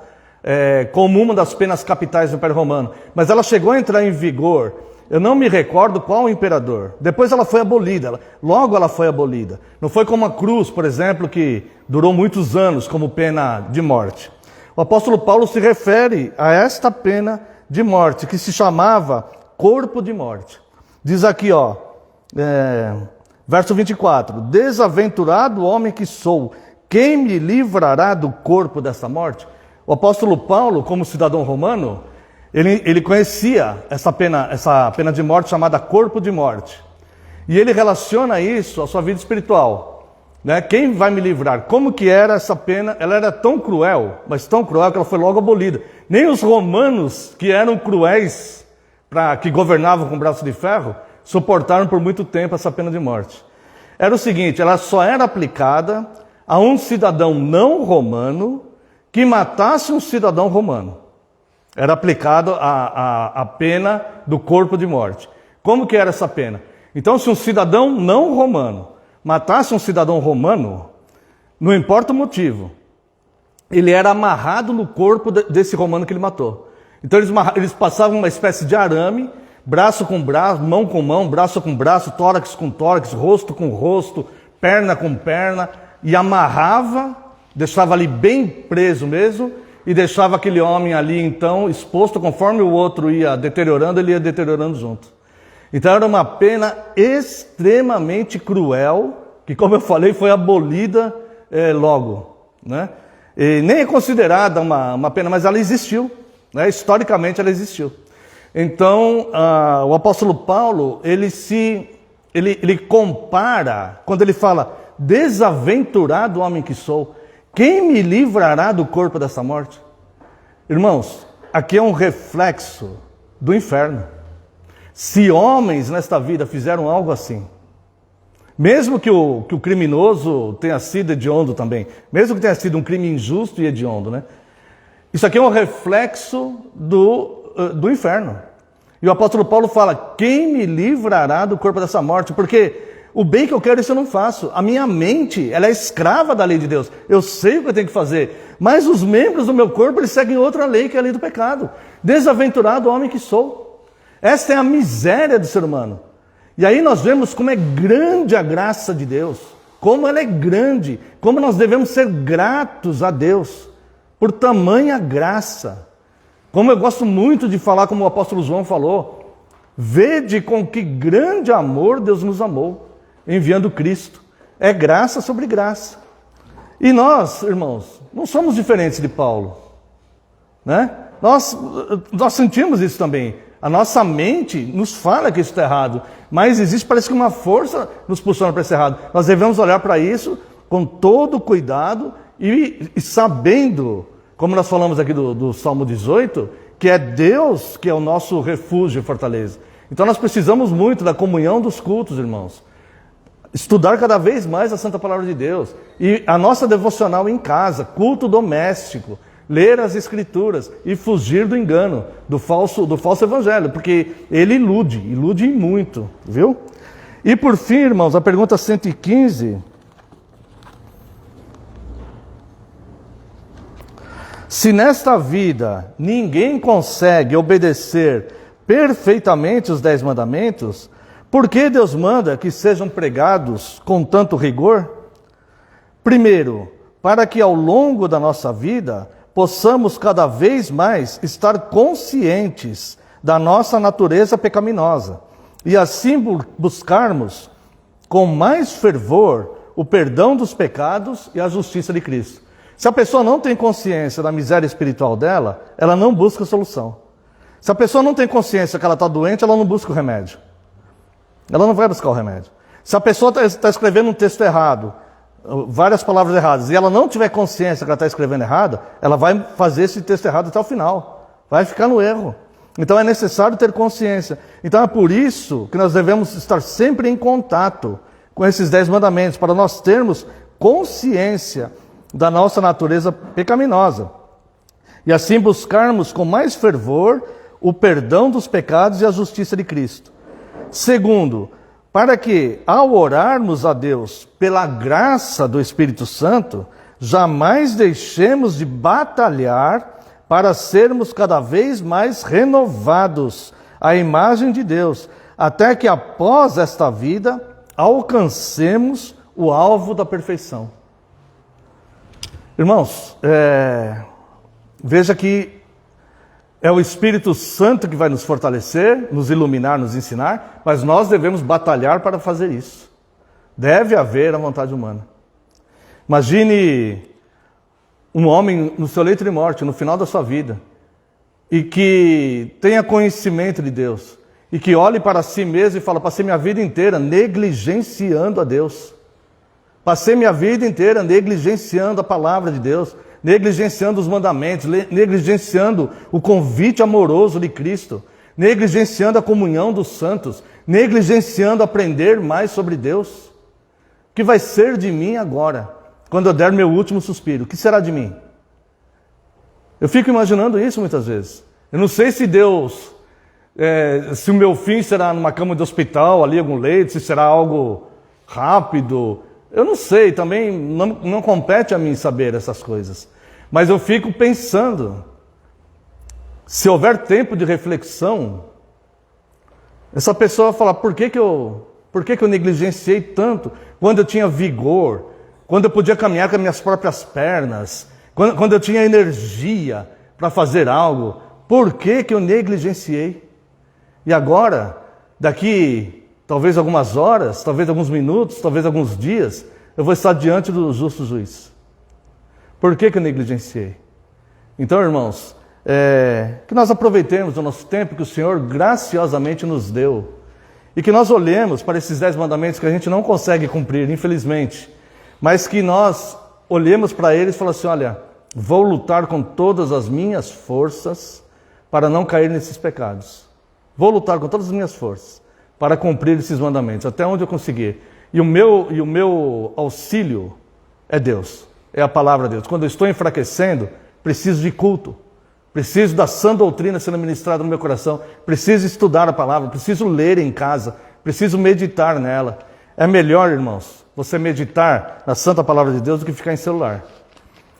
como uma das penas capitais do Império Romano, mas ela chegou a entrar em vigor, eu não me recordo qual imperador, depois ela foi abolida, logo ela foi abolida. Não foi como a cruz, por exemplo, que durou muitos anos como pena de morte. O apóstolo Paulo se refere a esta pena de morte, que se chamava corpo de morte. Diz aqui, verso 24, desaventurado homem que sou, quem me livrará do corpo dessa morte? O apóstolo Paulo, como cidadão romano, ele conhecia essa pena de morte chamada corpo de morte. E ele relaciona isso à sua vida espiritual. Né? Quem vai me livrar? Como que era essa pena? Ela era tão cruel, mas tão cruel que ela foi logo abolida. Nem os romanos, que eram cruéis, que governavam com braço de ferro, suportaram por muito tempo essa pena de morte. Era o seguinte, ela só era aplicada a um cidadão não romano que matasse um cidadão romano. Era aplicado a pena do corpo de morte. Como que era essa pena? Então, se um cidadão não romano matasse um cidadão romano, não importa o motivo, ele era amarrado no corpo desse romano que ele matou. Então eles passavam uma espécie de arame, braço com braço, mão com mão, braço com braço, tórax com tórax, rosto com rosto, perna com perna, e amarrava, deixava ali bem preso mesmo, e deixava aquele homem ali então exposto, conforme o outro ia deteriorando, ele ia deteriorando junto. Então era uma pena extremamente cruel, que, como eu falei, foi abolida logo, né? E nem é considerada uma pena, mas ela existiu, né? Historicamente ela existiu. Então, o apóstolo Paulo, ele compara, quando ele fala, desaventurado homem que sou, quem me livrará do corpo dessa morte? Irmãos, aqui é um reflexo do inferno. Se homens nesta vida fizeram algo assim, mesmo que o criminoso tenha sido hediondo também, mesmo que tenha sido um crime injusto e hediondo, né? Isso aqui é um reflexo do inferno. E o apóstolo Paulo fala, quem me livrará do corpo dessa morte? Porque o bem que eu quero, isso eu não faço. A minha mente, ela é escrava da lei de Deus. Eu sei o que eu tenho que fazer. Mas os membros do meu corpo, eles seguem outra lei, que é a lei do pecado. Desaventurado homem que sou. Esta é a miséria do ser humano. E aí nós vemos como é grande a graça de Deus. Como ela é grande. Como nós devemos ser gratos a Deus por tamanha graça. Como eu gosto muito de falar, como o apóstolo João falou, vede com que grande amor Deus nos amou, enviando Cristo. É graça sobre graça. E nós, irmãos, não somos diferentes de Paulo, né? Nós sentimos isso também. A nossa mente nos fala que isso está errado, mas existe, parece que uma força nos puxando para esse errado. Nós devemos olhar para isso com todo cuidado e sabendo, como nós falamos aqui do Salmo 18, que é Deus que é o nosso refúgio e fortaleza. Então nós precisamos muito da comunhão dos cultos, irmãos. Estudar cada vez mais a Santa Palavra de Deus. E a nossa devocional em casa, culto doméstico, ler as Escrituras e fugir do engano, do falso evangelho, porque ele ilude muito, viu? E por fim, irmãos, a pergunta 115. Se nesta vida ninguém consegue obedecer perfeitamente os 10 mandamentos, por que Deus manda que sejam pregados com tanto rigor? Primeiro, para que ao longo da nossa vida possamos cada vez mais estar conscientes da nossa natureza pecaminosa e assim buscarmos com mais fervor o perdão dos pecados e a justiça de Cristo. Se a pessoa não tem consciência da miséria espiritual dela, ela não busca solução. Se a pessoa não tem consciência que ela está doente, ela não busca o remédio. Ela não vai buscar o remédio. Se a pessoa está escrevendo um texto errado, várias palavras erradas, e ela não tiver consciência que ela está escrevendo errado, ela vai fazer esse texto errado até o final. Vai ficar no erro. Então é necessário ter consciência. Então é por isso que nós devemos estar sempre em contato com esses 10 mandamentos, para nós termos consciência da nossa natureza pecaminosa. E assim buscarmos com mais fervor o perdão dos pecados e a justiça de Cristo. Segundo, para que, ao orarmos a Deus pela graça do Espírito Santo, jamais deixemos de batalhar para sermos cada vez mais renovados à imagem de Deus, até que após esta vida alcancemos o alvo da perfeição. Irmãos, veja que é o Espírito Santo que vai nos fortalecer, nos iluminar, nos ensinar, mas nós devemos batalhar para fazer isso. Deve haver a vontade humana. Imagine um homem no seu leito de morte, no final da sua vida, e que tenha conhecimento de Deus, e que olhe para si mesmo e fala: passei minha vida inteira negligenciando a Deus. Passei minha vida inteira negligenciando a palavra de Deus, negligenciando os mandamentos, negligenciando o convite amoroso de Cristo, negligenciando a comunhão dos santos, negligenciando aprender mais sobre Deus. O que vai ser de mim agora, quando eu der meu último suspiro? O que será de mim? Eu fico imaginando isso muitas vezes. Eu não sei se Deus, se o meu fim será numa cama de hospital, ali algum leito, se será algo rápido. Eu não sei, também não compete a mim saber essas coisas. Mas eu fico pensando, se houver tempo de reflexão, essa pessoa fala: por que eu negligenciei tanto quando eu tinha vigor, quando eu podia caminhar com as minhas próprias pernas, quando eu tinha energia para fazer algo? Por que eu negligenciei? E agora, daqui talvez algumas horas, talvez alguns minutos, talvez alguns dias, eu vou estar diante do justo juiz. Por que eu negligenciei? Então, irmãos, que nós aproveitemos o nosso tempo que o Senhor graciosamente nos deu, e que nós olhemos para esses 10 mandamentos que a gente não consegue cumprir, infelizmente, mas que nós olhemos para eles e falamos assim: olha, vou lutar com todas as minhas forças para não cair nesses pecados. Vou lutar com todas as minhas forças para cumprir esses mandamentos, até onde eu conseguir. E o meu auxílio é Deus, é a palavra de Deus. Quando eu estou enfraquecendo, preciso de culto, preciso da sã doutrina sendo ministrada no meu coração, preciso estudar a palavra, preciso ler em casa, preciso meditar nela. É melhor, irmãos, você meditar na santa palavra de Deus do que ficar em celular.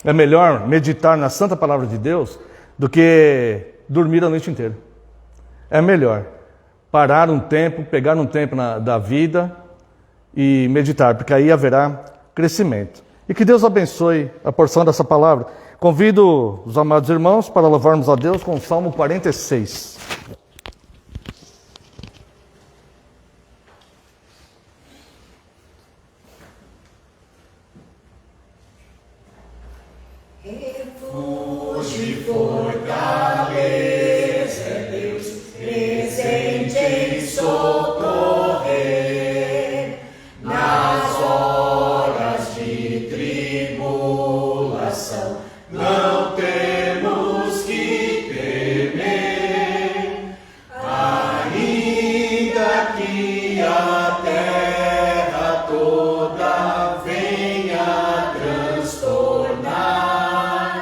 É melhor meditar na santa palavra de Deus do que dormir a noite inteira. É melhor parar um tempo, pegar um tempo da vida e meditar, porque aí haverá crescimento. E que Deus abençoe a porção dessa palavra. Convido os amados irmãos para louvarmos a Deus com o Salmo 46. Refúgio e fortaleza é Deus, presente em socorrer nas horas de tribulação. Não temos que temer, ainda que a terra toda venha transtornar.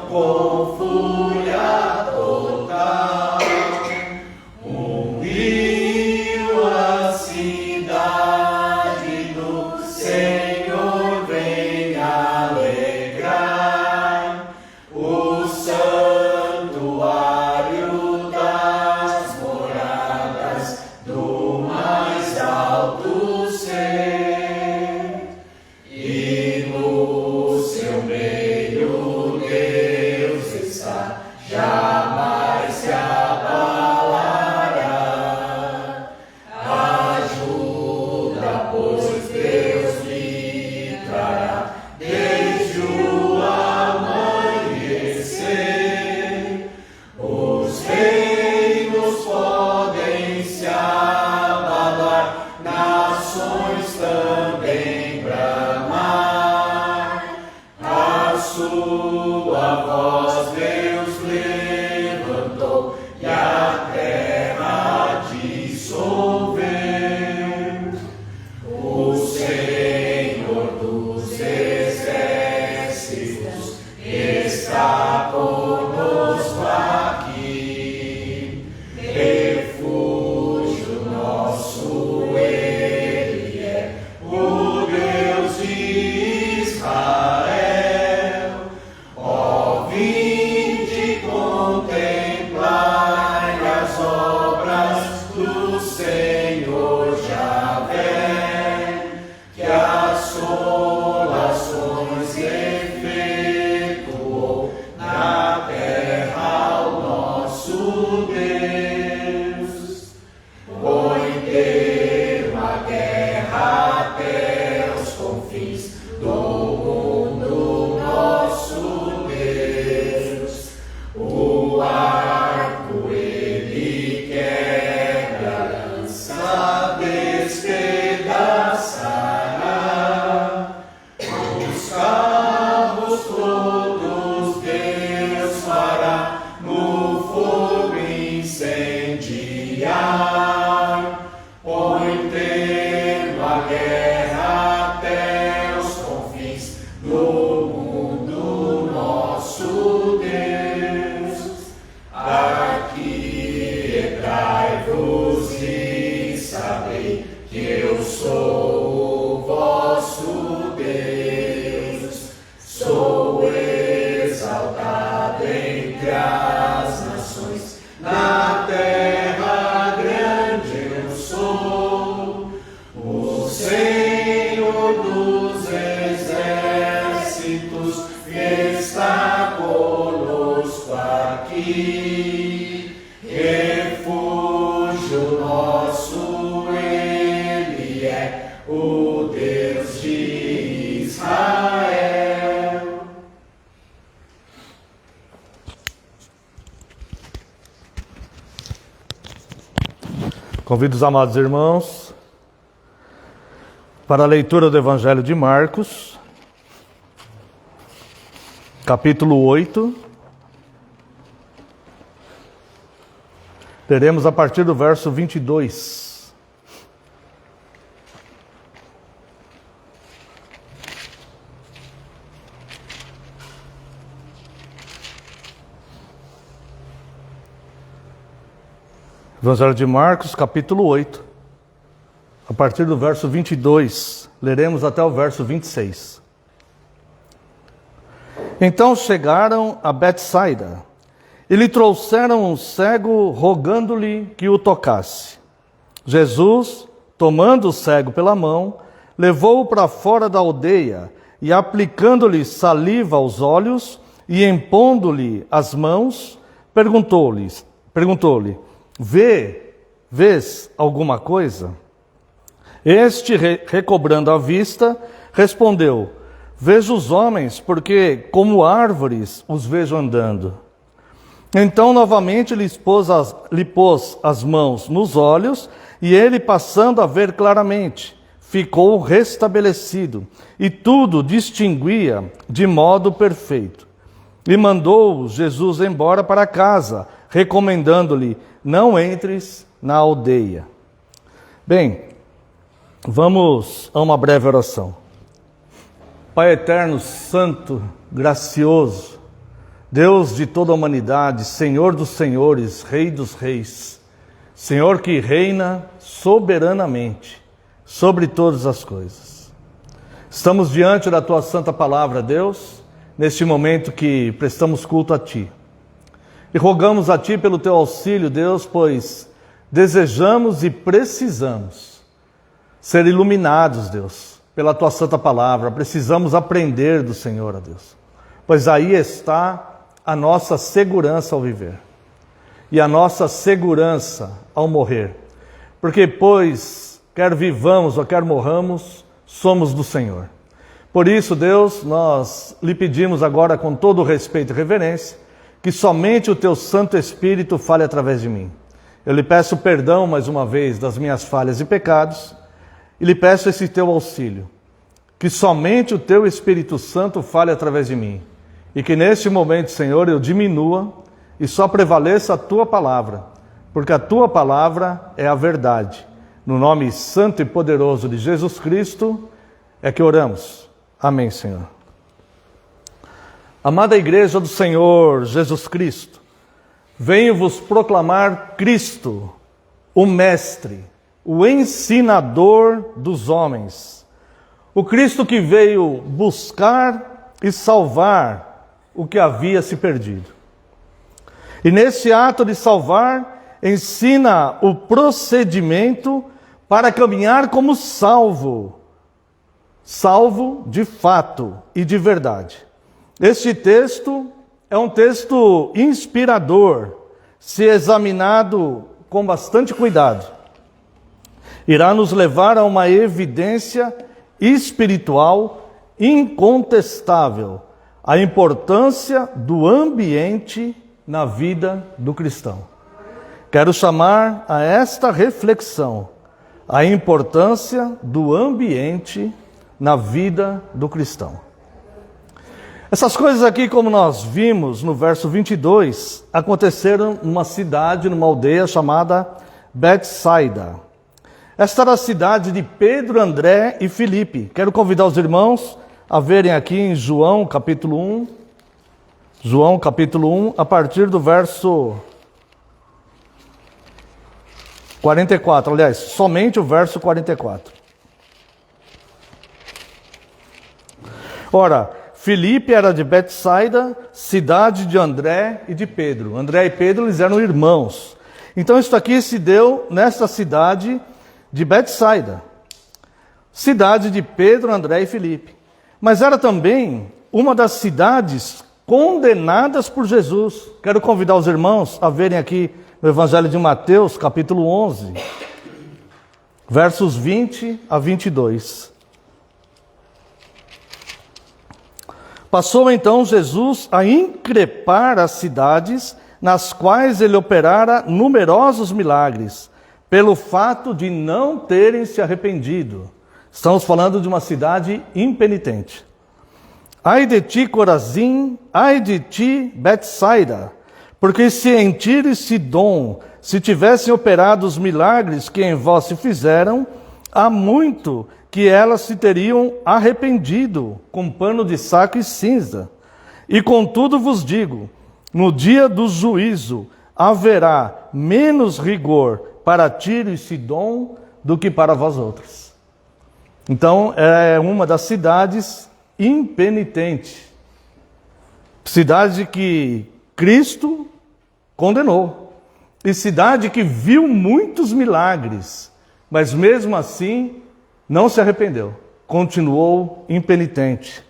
com fúria total, uniu a cidade do Senhor, vem alegrar o santuário das moradas do mais alto ser, e no seu meio Deus está, jamais se abalará. Ajuda, pois Deus lhe trará desde o amanhecer. Os reinos podem se abalar, nações também bramar. A sua voz Deus levantou e a terra dissolveu. O Senhor dos exércitos está conosco aqui. Refúgio nosso Ele é, o Deus de Israel. Ó, vinde contemplar as obras do Senhor Javé, que assolações efetuou na terra o nosso Deus. Põe termo à guerra até os confins do mundo, nosso Deus. O arco ele quebra, lança despedaçará. Os carros todos Deus fará no fogo incendiar. Põe termo à guerra até os confins do mundo, nosso Deus. Aquietai-vos e sabei que eu sou o vosso Deus. Sou exaltado entre as nações, na terra grande eu sou. O Senhor dos exércitos está conosco aqui. Refúgio nosso Ele é, o Deus de Israel. Convido os amados irmãos para a leitura do Evangelho de Marcos, capítulo 8. Leremos a partir do verso 22. Evangelho de Marcos, capítulo 8, a partir do verso 22, leremos até o verso 26. Então chegaram a Betsaida, e lhe trouxeram um cego, rogando-lhe que o tocasse. Jesus, tomando o cego pela mão, levou-o para fora da aldeia, e aplicando-lhe saliva aos olhos, e impondo-lhe as mãos, perguntou-lhe, vês alguma coisa? Este, recobrando a vista, respondeu, vejo os homens, porque como árvores os vejo andando. Então novamente lhe pôs as mãos nos olhos, e ele, passando a ver claramente, ficou restabelecido, e tudo distinguia de modo perfeito. E mandou Jesus embora para casa, recomendando-lhe, não entres na aldeia. Bem, vamos a uma breve oração. Pai eterno, santo, gracioso, Deus de toda a humanidade, Senhor dos senhores, Rei dos reis, Senhor que reina soberanamente sobre todas as coisas. Estamos diante da Tua Santa Palavra, Deus, neste momento que prestamos culto a Ti. E rogamos a Ti pelo Teu auxílio, Deus, pois desejamos e precisamos ser iluminados, Deus, pela Tua Santa Palavra. Precisamos aprender do Senhor, ó Deus, pois aí está a nossa segurança ao viver e a nossa segurança ao morrer. Porque, pois, quer vivamos ou quer morramos, somos do Senhor. Por isso, Deus, nós lhe pedimos agora com todo o respeito e reverência, que somente o Teu Santo Espírito fale através de mim. Eu lhe peço perdão mais uma vez das minhas falhas e pecados, e lhe peço esse Teu auxílio, que somente o Teu Espírito Santo fale através de mim, e que neste momento, Senhor, eu diminua e só prevaleça a Tua Palavra, porque a Tua Palavra é a verdade. No nome santo e poderoso de Jesus Cristo é que oramos. Amém, Senhor. Amada Igreja do Senhor Jesus Cristo, venho vos proclamar Cristo, o Mestre, o ensinador dos homens, o Cristo que veio buscar e salvar o que havia se perdido. E nesse ato de salvar, ensina o procedimento para caminhar como salvo de fato e de verdade. Este texto é um texto inspirador, se examinado com bastante cuidado. Irá nos levar a uma evidência espiritual incontestável, a importância do ambiente na vida do cristão. Quero chamar a esta reflexão a importância do ambiente na vida do cristão. Essas coisas aqui, como nós vimos no verso 22, aconteceram numa cidade, numa aldeia chamada Betsaida. Esta era a cidade de Pedro, André e Filipe. Quero convidar os irmãos a verem aqui em João capítulo 1, a partir do verso 44, aliás, somente o verso 44. Ora, Filipe era de Betsaida, cidade de André e de Pedro. André e Pedro, eles eram irmãos. Então isso aqui se deu nesta cidade de Betsaida, cidade de Pedro, André e Filipe. Mas era também uma das cidades condenadas por Jesus. Quero convidar os irmãos a verem aqui no Evangelho de Mateus, capítulo 11, versos 20 a 22. Passou então Jesus a increpar as cidades nas quais ele operara numerosos milagres, pelo fato de não terem se arrependido. Estamos falando de uma cidade impenitente. Ai de ti, Corazim, ai de ti, Betsaida, porque se em Tiro e Sidom se tivessem operado os milagres que em vós se fizeram, há muito que elas se teriam arrependido com pano de saco e cinza. E contudo vos digo, no dia do juízo haverá menos rigor para Tiro e Sidom do que para vós outros. Então é uma das cidades impenitentes, cidade que Cristo condenou, e cidade que viu muitos milagres, mas mesmo assim não se arrependeu, continuou impenitente.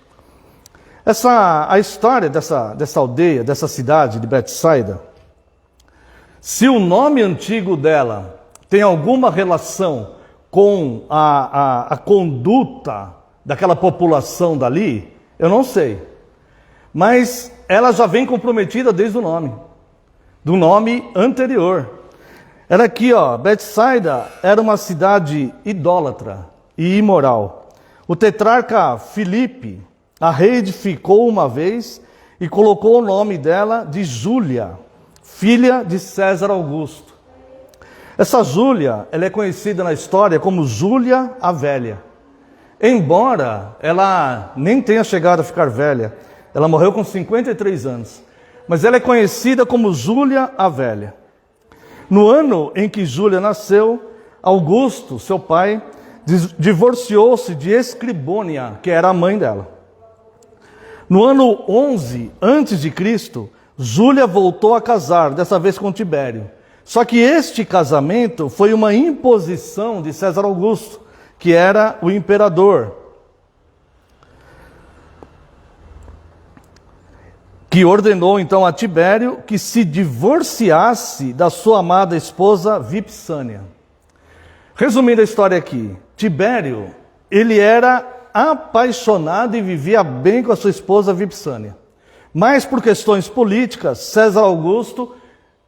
A história dessa aldeia, dessa cidade de Betsaida, se o nome antigo dela tem alguma relação com a conduta daquela população dali, eu não sei. Mas ela já vem comprometida desde o nome, do nome anterior. Era aqui, Betsaida era uma cidade idólatra e imoral. O tetrarca Filipe a reedificou uma vez e colocou o nome dela de Júlia, filha de César Augusto. Essa Júlia, ela é conhecida na história como Júlia a Velha. Embora ela nem tenha chegado a ficar velha, ela morreu com 53 anos. mas ela é conhecida como Júlia a Velha. No ano em que Júlia nasceu, Augusto, seu pai, divorciou-se de Escribônia, que era a mãe dela. No ano 11 a.C., Júlia voltou a casar, dessa vez com Tibério. Só que este casamento foi uma imposição de César Augusto, que era o imperador, que ordenou então a Tibério que se divorciasse da sua amada esposa Vipsânia. Resumindo a história aqui, Tibério, ele era apaixonado e vivia bem com a sua esposa Vipsânia. Mas por questões políticas, César Augusto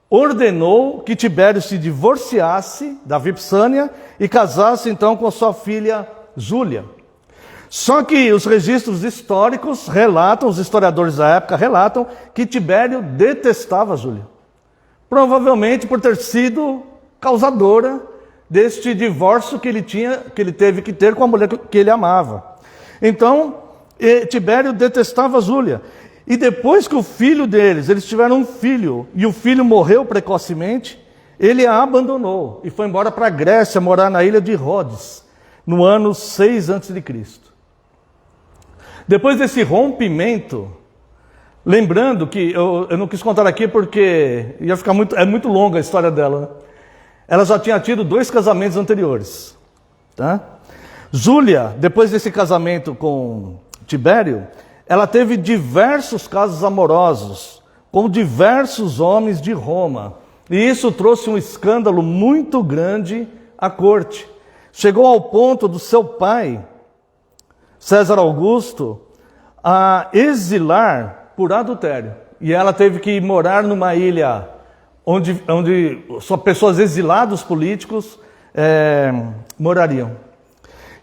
ordenou que Tibério se divorciasse da Vipsânia e casasse então com a sua filha Júlia. Só que os registros históricos relatam, os historiadores da época relatam, que Tibério detestava Júlia. Provavelmente por ter sido causadora deste divórcio que ele teve que ter com a mulher que ele amava. Então, Tibério detestava Júlia. E depois que o filho deles, eles tiveram um filho, e o filho morreu precocemente, ele a abandonou e foi embora para a Grécia, morar na ilha de Rhodes, no ano 6 a.C. Depois desse rompimento, lembrando que, eu não quis contar aqui porque ia ficar muito longa a história dela, né? Ela já tinha tido 2 casamentos anteriores. Tá? Júlia, depois desse casamento com Tibério, ela teve diversos casos amorosos com diversos homens de Roma. E isso trouxe um escândalo muito grande à corte. Chegou ao ponto do seu pai, César Augusto, a exilar por adultério. E ela teve que morar numa ilha onde só pessoas exilados políticos morariam.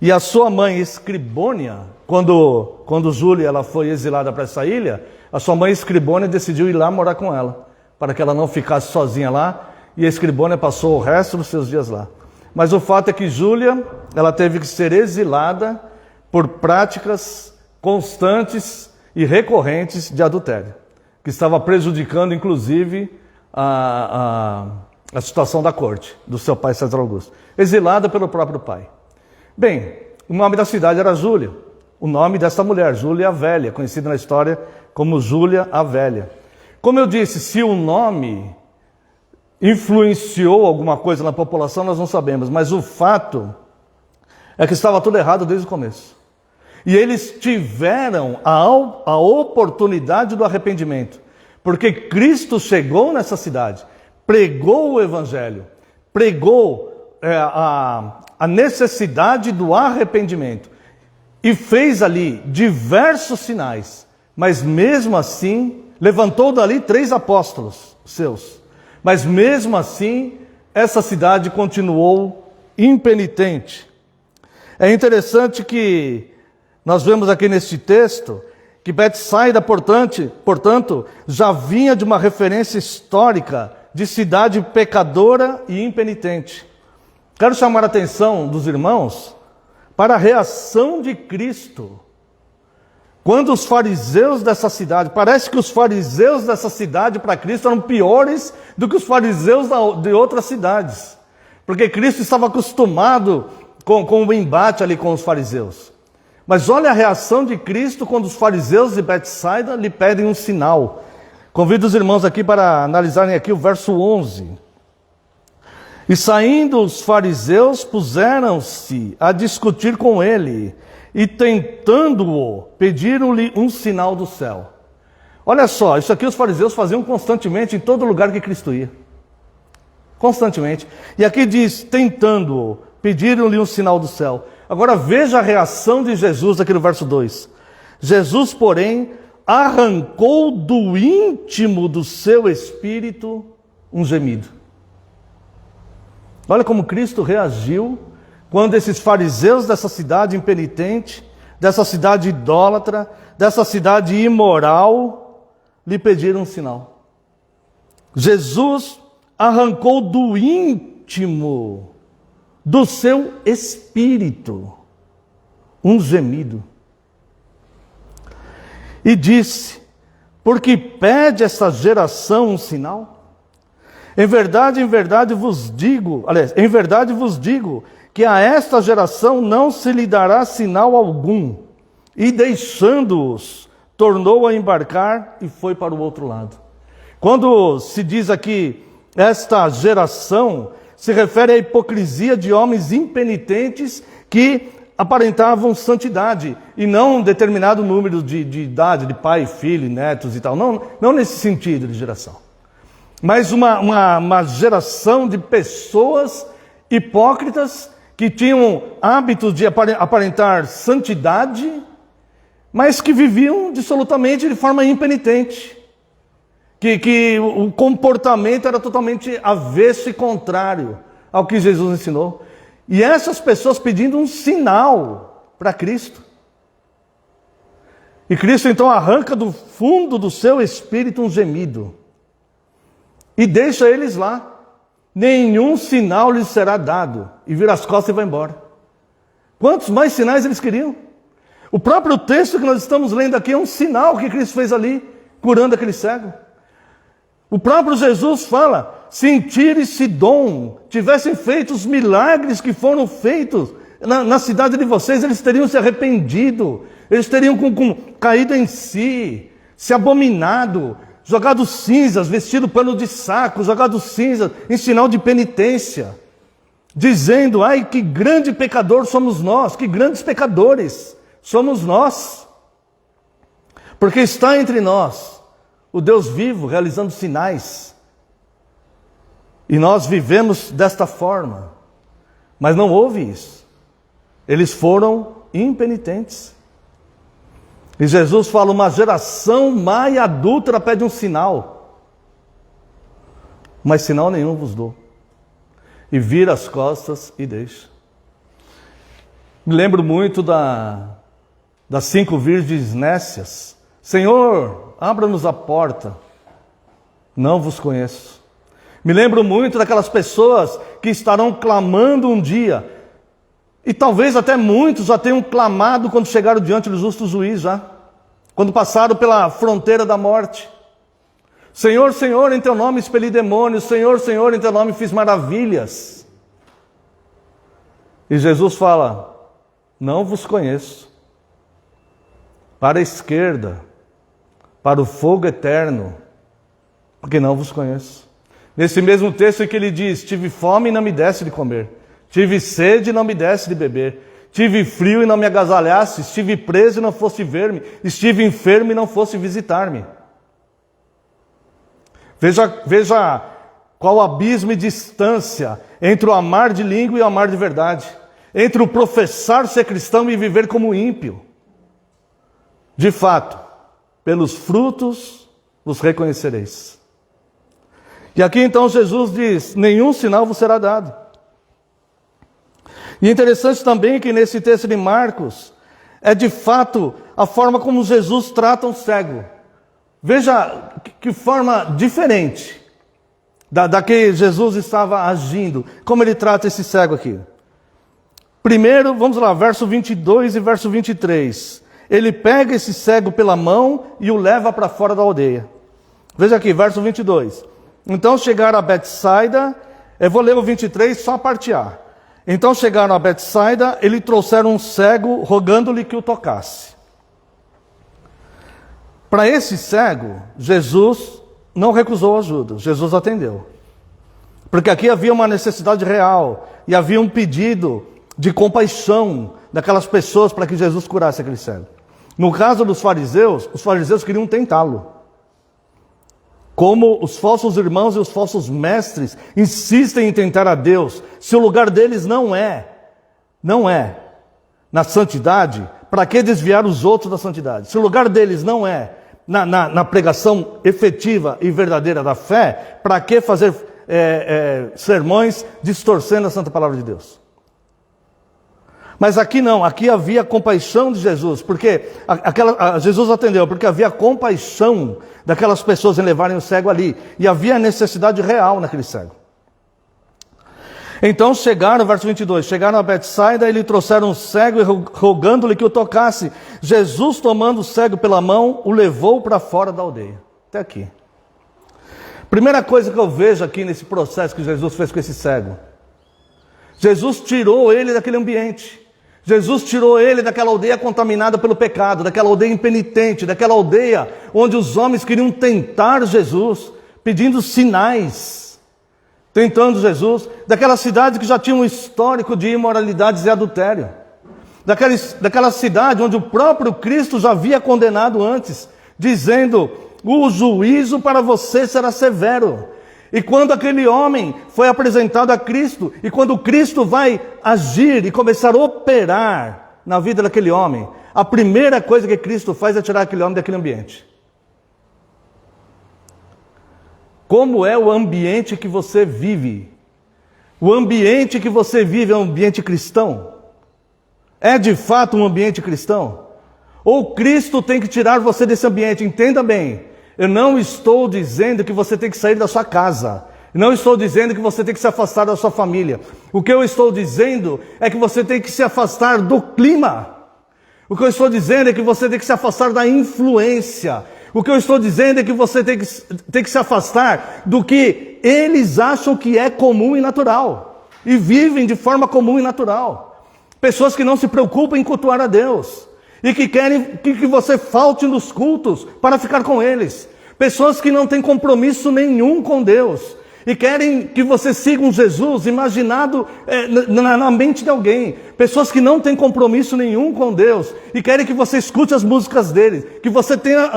E a sua mãe Escribônia, quando Júlia ela foi exilada para essa ilha, a sua mãe Escribônia decidiu ir lá morar com ela, para que ela não ficasse sozinha lá, e a Escribônia passou o resto dos seus dias lá. Mas o fato é que Júlia, ela teve que ser exilada por práticas constantes e recorrentes de adultério, que estava prejudicando inclusive a situação da corte, do seu pai César Augusto. Exilada pelo próprio pai. Bem, o nome da cidade era Júlia. O nome dessa mulher, Júlia a Velha, conhecida na história como Júlia a Velha. Como eu disse, se o nome influenciou alguma coisa na população, nós não sabemos. Mas o fato é que estava tudo errado desde o começo. E eles tiveram a oportunidade do arrependimento. Porque Cristo chegou nessa cidade, pregou o Evangelho, pregou a necessidade do arrependimento e fez ali diversos sinais, mas mesmo assim levantou dali 3 apóstolos seus, mas mesmo assim essa cidade continuou impenitente. É interessante que nós vemos aqui neste texto que Betsaida, portanto, já vinha de uma referência histórica de cidade pecadora e impenitente. Quero chamar a atenção dos irmãos para a reação de Cristo. Quando os fariseus dessa cidade, parece que os fariseus dessa cidade para Cristo eram piores do que os fariseus de outras cidades. Porque Cristo estava acostumado com o embate ali com os fariseus. Mas olha a reação de Cristo quando os fariseus de Betsaida lhe pedem um sinal. Convido os irmãos aqui para analisarem aqui o verso 11. E saindo os fariseus, puseram-se a discutir com ele, e tentando-o, pediram-lhe um sinal do céu. Olha só, isso aqui os fariseus faziam constantemente em todo lugar que Cristo ia. Constantemente. E aqui diz, tentando-o, pediram-lhe um sinal do céu. Agora veja a reação de Jesus aqui no verso 2. Jesus, porém, arrancou do íntimo do seu espírito um gemido. Olha como Cristo reagiu quando esses fariseus dessa cidade impenitente, dessa cidade idólatra, dessa cidade imoral, lhe pediram um sinal. Jesus arrancou do íntimo do seu espírito um gemido. E disse, porque pede essa geração um sinal? Em verdade vos digo, que a esta geração não se lhe dará sinal algum. E deixando-os, tornou a embarcar e foi para o outro lado. Quando se diz aqui, esta geração, se refere à hipocrisia de homens impenitentes que aparentavam santidade, e não um determinado número de idade, de pai, filho, netos e tal. Não nesse sentido de geração. Mas uma geração de pessoas hipócritas que tinham hábitos de aparentar santidade, mas que viviam dissolutamente de forma impenitente. Que o comportamento era totalmente avesso e contrário ao que Jesus ensinou. E essas pessoas pedindo um sinal para Cristo. E Cristo então arranca do fundo do seu espírito um gemido. E deixa eles lá. Nenhum sinal lhes será dado. E vira as costas e vai embora. Quantos mais sinais eles queriam? O próprio texto que nós estamos lendo aqui é um sinal que Cristo fez ali, curando aquele cego. O próprio Jesus fala, se em Tiro e Sidom tivessem feito os milagres que foram feitos na cidade de vocês, eles teriam se arrependido, eles teriam caído em si, se abominado, jogado cinzas, vestido pano de saco, jogado cinzas em sinal de penitência, dizendo, ai, que grande pecador somos nós, que grandes pecadores somos nós, porque está entre nós o Deus vivo, realizando sinais. E nós vivemos desta forma. Mas não houve isso. Eles foram impenitentes. E Jesus fala, uma geração má e adúltera pede um sinal. Mas sinal nenhum vos dou. E vira as costas e deixa. Me lembro muito das 5 virgens nécias. Senhor, abra-nos a porta. Não vos conheço. Me lembro muito daquelas pessoas que estarão clamando um dia. E talvez até muitos já tenham clamado quando chegaram diante do justo juiz já. Quando passaram pela fronteira da morte. Senhor, Senhor, em teu nome expeli demônios. Senhor, Senhor, em teu nome fiz maravilhas. E Jesus fala, não vos conheço. Para a esquerda, para o fogo eterno, porque não vos conheço. Nesse mesmo texto em que ele diz, tive fome e não me desse de comer, tive sede e não me desse de beber, tive frio e não me agasalhasse, estive preso e não fosse ver-me, estive enfermo e não fosse visitar-me. Veja qual abismo e distância entre o amar de língua e o amar de verdade, entre o professar ser cristão e viver como ímpio. De fato, pelos frutos os reconhecereis. E aqui então Jesus diz, nenhum sinal vos será dado. E é interessante também que nesse texto de Marcos, é de fato a forma como Jesus trata um cego. Veja que forma diferente da que Jesus estava agindo. Como ele trata esse cego aqui. Primeiro, vamos lá, verso 22 e verso 23. Ele pega esse cego pela mão e o leva para fora da aldeia. Veja aqui, verso 22. Então chegaram a Betsaida, eu vou ler o 23 só a parte A. Então chegaram a Betsaida, ele trouxeram um cego, rogando-lhe que o tocasse. Para esse cego, Jesus não recusou ajuda, Jesus atendeu. Porque aqui havia uma necessidade real, e havia um pedido de compaixão daquelas pessoas para que Jesus curasse aquele cego. No caso dos fariseus, os fariseus queriam tentá-lo. Como os falsos irmãos e os falsos mestres insistem em tentar a Deus, se o lugar deles não é na santidade, para que desviar os outros da santidade? Se o lugar deles não é na pregação efetiva e verdadeira da fé, para que fazer sermões distorcendo a santa palavra de Deus? Mas aqui não, aqui havia compaixão de Jesus, porque Jesus atendeu, porque havia compaixão daquelas pessoas em levarem o cego ali, e havia necessidade real naquele cego. Então chegaram, verso 22, chegaram a Betsaida e lhe trouxeram um cego e rogando-lhe que o tocasse. Jesus, tomando o cego pela mão, o levou para fora da aldeia. Até aqui. Primeira coisa que eu vejo aqui nesse processo que Jesus fez com esse cego. Jesus tirou ele daquele ambiente. Jesus tirou ele daquela aldeia contaminada pelo pecado, daquela aldeia impenitente, daquela aldeia onde os homens queriam tentar Jesus, pedindo sinais, tentando Jesus, daquela cidade que já tinha um histórico de imoralidades e adultério, daquela cidade onde o próprio Cristo já havia condenado antes, dizendo: o juízo para você será severo. E quando aquele homem foi apresentado a Cristo, e quando Cristo vai agir e começar a operar na vida daquele homem, a primeira coisa que Cristo faz é tirar aquele homem daquele ambiente. Como é o ambiente que você vive? O ambiente que você vive é um ambiente cristão? É de fato um ambiente cristão? Ou Cristo tem que tirar você desse ambiente? Entenda bem. Eu não estou dizendo que você tem que sair da sua casa. Não estou dizendo que você tem que se afastar da sua família. O que eu estou dizendo é que você tem que se afastar do clima. O que eu estou dizendo é que você tem que se afastar da influência. O que eu estou dizendo é que você tem que se afastar do que eles acham que é comum e natural. E vivem de forma comum e natural. Pessoas que não se preocupam em cultuar a Deus. E que querem que você falte nos cultos para ficar com eles. Pessoas que não têm compromisso nenhum com Deus. E querem que você siga um Jesus imaginado na mente de alguém. Pessoas que não têm compromisso nenhum com Deus. E querem que você escute as músicas deles. Que você tenha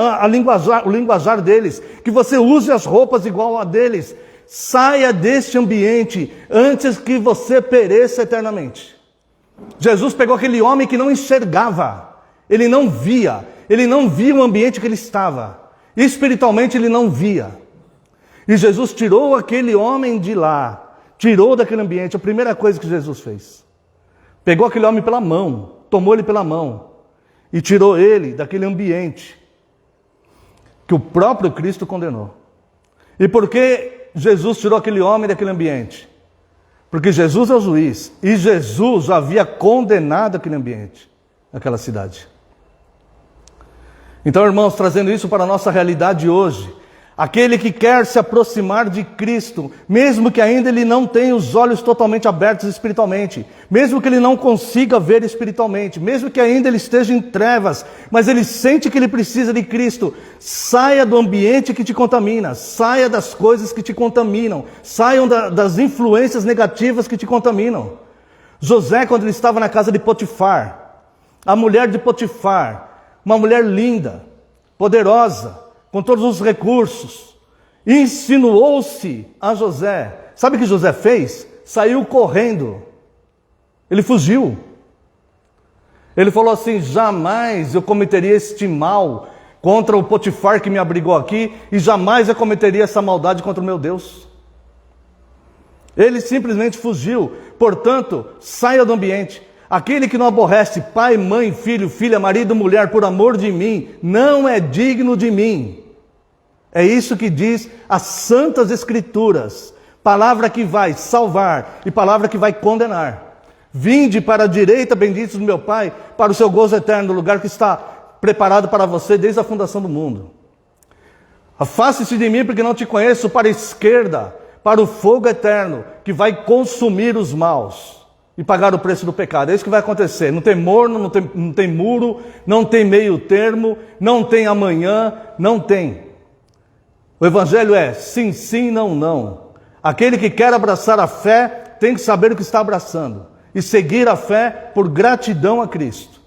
o linguajar deles. Que você use as roupas igual a deles. Saia deste ambiente antes que você pereça eternamente. Jesus pegou aquele homem que não enxergava. Ele não via o ambiente que ele estava. Espiritualmente ele não via. E Jesus tirou aquele homem de lá, tirou daquele ambiente. A primeira coisa que Jesus fez, pegou aquele homem pela mão, tomou ele pela mão e tirou ele daquele ambiente que o próprio Cristo condenou. E por que Jesus tirou aquele homem daquele ambiente? Porque Jesus é o juiz e Jesus havia condenado aquele ambiente, aquela cidade. Então, irmãos, trazendo isso para a nossa realidade hoje, aquele que quer se aproximar de Cristo, mesmo que ainda ele não tenha os olhos totalmente abertos espiritualmente, mesmo que ele não consiga ver espiritualmente, mesmo que ainda ele esteja em trevas, mas ele sente que ele precisa de Cristo, saia do ambiente que te contamina, saia das coisas que te contaminam, saiam das influências negativas que te contaminam. José, quando ele estava na casa de Potifar, a mulher de Potifar, uma mulher linda, poderosa, com todos os recursos, insinuou-se a José. Sabe o que José fez? Saiu correndo. Ele fugiu. Ele falou assim: jamais eu cometeria este mal contra o Potifar que me abrigou aqui, e jamais eu cometeria essa maldade contra o meu Deus. Ele simplesmente fugiu. Portanto, saia do ambiente. Aquele que não aborrece pai, mãe, filho, filha, marido, mulher, por amor de mim, não é digno de mim. É isso que diz as Santas Escrituras. Palavra que vai salvar e palavra que vai condenar. Vinde para a direita, benditos do meu Pai, para o seu gozo eterno, no lugar que está preparado para você desde a fundação do mundo. Afaste-se de mim, porque não te conheço, para a esquerda, para o fogo eterno, que vai consumir os maus e pagar o preço do pecado. É isso que vai acontecer. Não tem morno, não tem muro, não tem meio termo, não tem amanhã, não tem. O evangelho é sim, sim, não, não. Aquele que quer abraçar a fé tem que saber o que está abraçando e seguir a fé por gratidão a Cristo.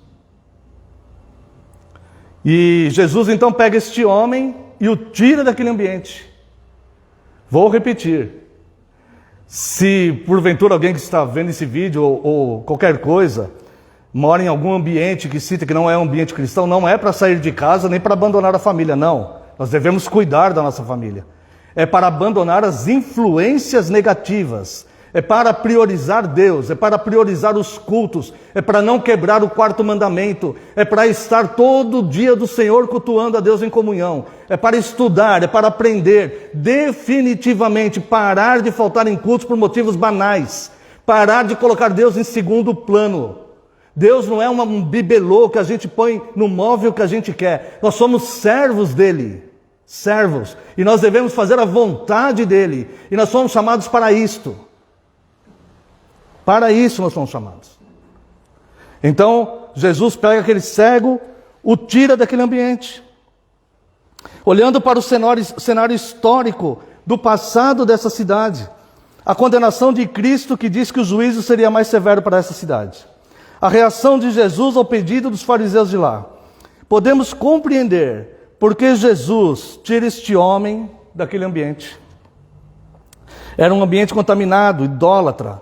E Jesus então pega este homem e o tira daquele ambiente. Vou repetir. Se porventura alguém que está vendo esse vídeo ou qualquer coisa mora em algum ambiente que cita que não é um ambiente cristão, não é para sair de casa nem para abandonar a família, não. Nós devemos cuidar da nossa família. É para abandonar as influências negativas. É para priorizar Deus, é para priorizar os cultos, é para não quebrar o quarto mandamento, é para estar todo dia do Senhor cultuando a Deus em comunhão, é para estudar, é para aprender, definitivamente parar de faltar em cultos por motivos banais, Parar de colocar Deus em segundo plano. Deus não é um bibelô que a gente põe no móvel que a gente quer. Nós somos servos dele. Servos. E nós devemos fazer a vontade dele. E nós somos chamados para isto. Para isso nós somos chamados. Então, Jesus pega aquele cego, o tira daquele ambiente. Olhando para o cenário histórico do passado dessa cidade, a condenação de Cristo que diz que o juízo seria mais severo para essa cidade. A reação de Jesus ao pedido dos fariseus de lá. Podemos compreender por que Jesus tira este homem daquele ambiente. Era um ambiente contaminado, idólatra,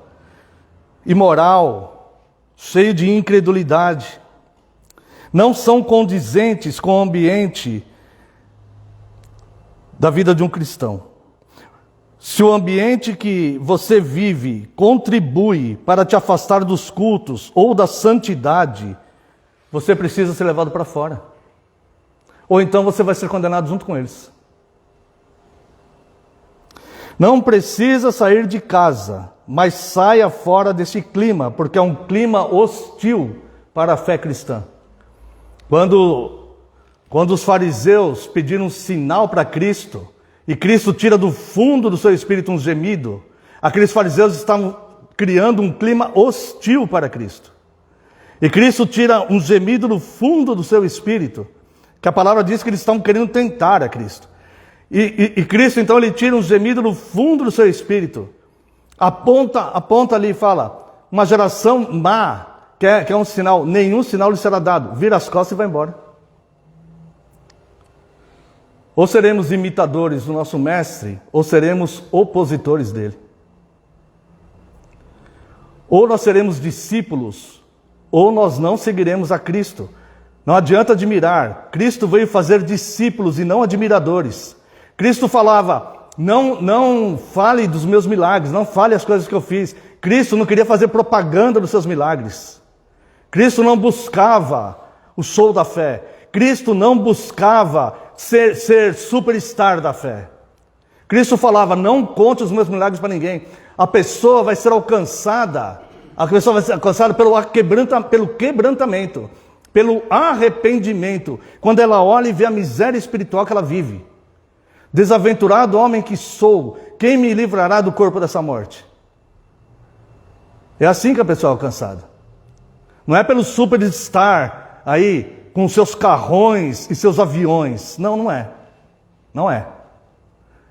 imoral, cheio de incredulidade. Não são condizentes com o ambiente da vida de um cristão. Se o ambiente que você vive contribui para te afastar dos cultos ou da santidade, você precisa ser levado para fora. Ou então você vai ser condenado junto com eles. Não precisa sair de casa, mas saia fora desse clima, porque é um clima hostil para a fé cristã. Quando os fariseus pediram um sinal para Cristo, e Cristo tira do fundo do seu espírito um gemido, aqueles fariseus estavam criando um clima hostil para Cristo. E Cristo tira um gemido do fundo do seu espírito, que a palavra diz que eles estavam querendo tentar a Cristo. E Cristo, então, ele tira um gemido do fundo do seu espírito, aponta ali e fala, uma geração má, que é um sinal, nenhum sinal lhe será dado, vira as costas e vai embora. Ou seremos imitadores do nosso mestre, ou seremos opositores dele. Ou nós seremos discípulos, ou nós não seguiremos a Cristo. Não adianta admirar. Cristo veio fazer discípulos e não admiradores. Cristo falava, não fale dos meus milagres, não fale as coisas que eu fiz. Cristo não queria fazer propaganda dos seus milagres. Cristo não buscava o show da fé. Cristo não buscava ser superstar da fé. Cristo falava, não conte os meus milagres para ninguém. A pessoa vai ser alcançada pelo quebrantamento, pelo arrependimento, quando ela olha e vê a miséria espiritual que ela vive. Desaventurado homem que sou, quem me livrará do corpo dessa morte? É assim que a pessoa é alcançada. Não é pelo superstar aí, com seus carrões e seus aviões. Não, não é. Não é.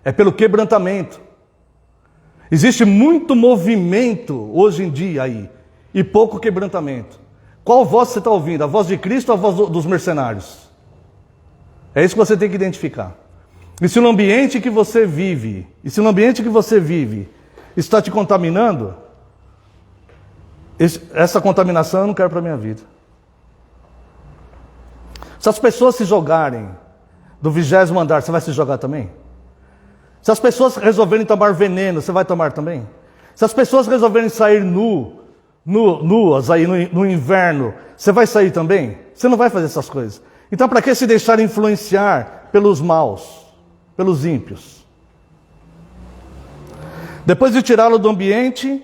É pelo quebrantamento. Existe muito movimento hoje em dia aí, e pouco quebrantamento. Qual voz você está ouvindo? A voz de Cristo ou a voz dos mercenários? É isso que você tem que identificar. E se no ambiente que você vive, está te contaminando, essa contaminação eu não quero para a minha vida. Se as pessoas se jogarem do 20º andar, você vai se jogar também? Se as pessoas resolverem tomar veneno, você vai tomar também? Se as pessoas resolverem sair nuas aí no inverno, você vai sair também? Você não vai fazer essas coisas. Então para que se deixar influenciar pelos maus, pelos ímpios? Depois de tirá-lo do ambiente,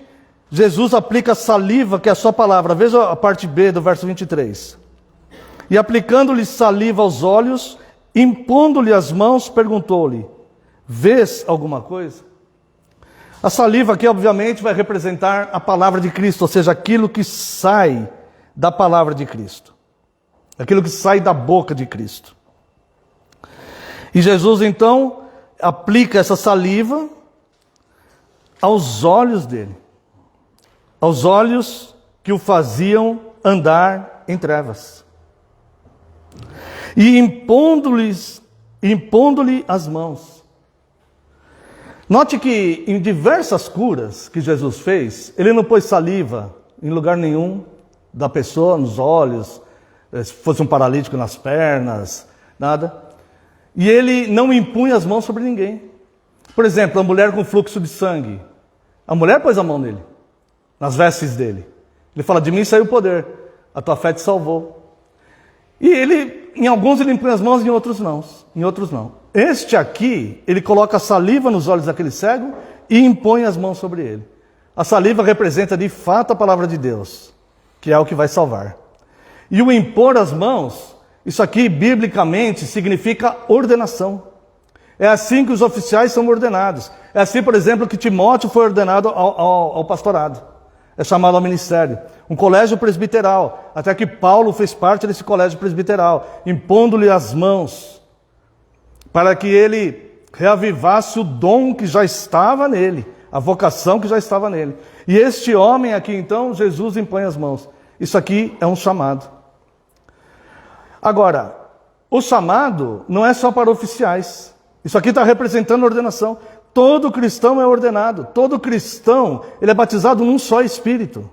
Jesus aplica saliva, que é a sua palavra. Veja a parte B do verso 23. E aplicando-lhe saliva aos olhos, impondo-lhe as mãos, perguntou-lhe, vês alguma coisa? A saliva aqui, obviamente, vai representar a palavra de Cristo, ou seja, aquilo que sai da palavra de Cristo. Aquilo que sai da boca de Cristo. E Jesus, então, aplica essa saliva aos olhos dele. Aos olhos que o faziam andar em trevas. E impondo-lhe as mãos. Note que em diversas curas que Jesus fez, ele não pôs saliva em lugar nenhum da pessoa, nos olhos, se fosse um paralítico nas pernas, nada. E ele não impunha as mãos sobre ninguém. Por exemplo, a mulher com fluxo de sangue. A mulher pôs a mão nele, nas vestes dele. Ele fala, de mim saiu o poder, a tua fé te salvou. E ele, em alguns ele impõe as mãos, em outros não. Este aqui, ele coloca saliva nos olhos daquele cego e impõe as mãos sobre ele. A saliva representa de fato a palavra de Deus, que é o que vai salvar. E o impor as mãos, isso aqui biblicamente significa ordenação. É assim que os oficiais são ordenados. É assim, por exemplo, que Timóteo foi ordenado ao pastorado. É chamado ao ministério. Um colégio presbiteral. Até que Paulo fez parte desse colégio presbiteral, impondo-lhe as mãos, para que ele reavivasse o dom que já estava nele, a vocação que já estava nele. E este homem aqui, então, Jesus impõe as mãos. Isso aqui é um chamado. Agora, o chamado não é só para oficiais. Isso aqui está representando a ordenação. Todo cristão é ordenado. Todo cristão, ele é batizado num só Espírito.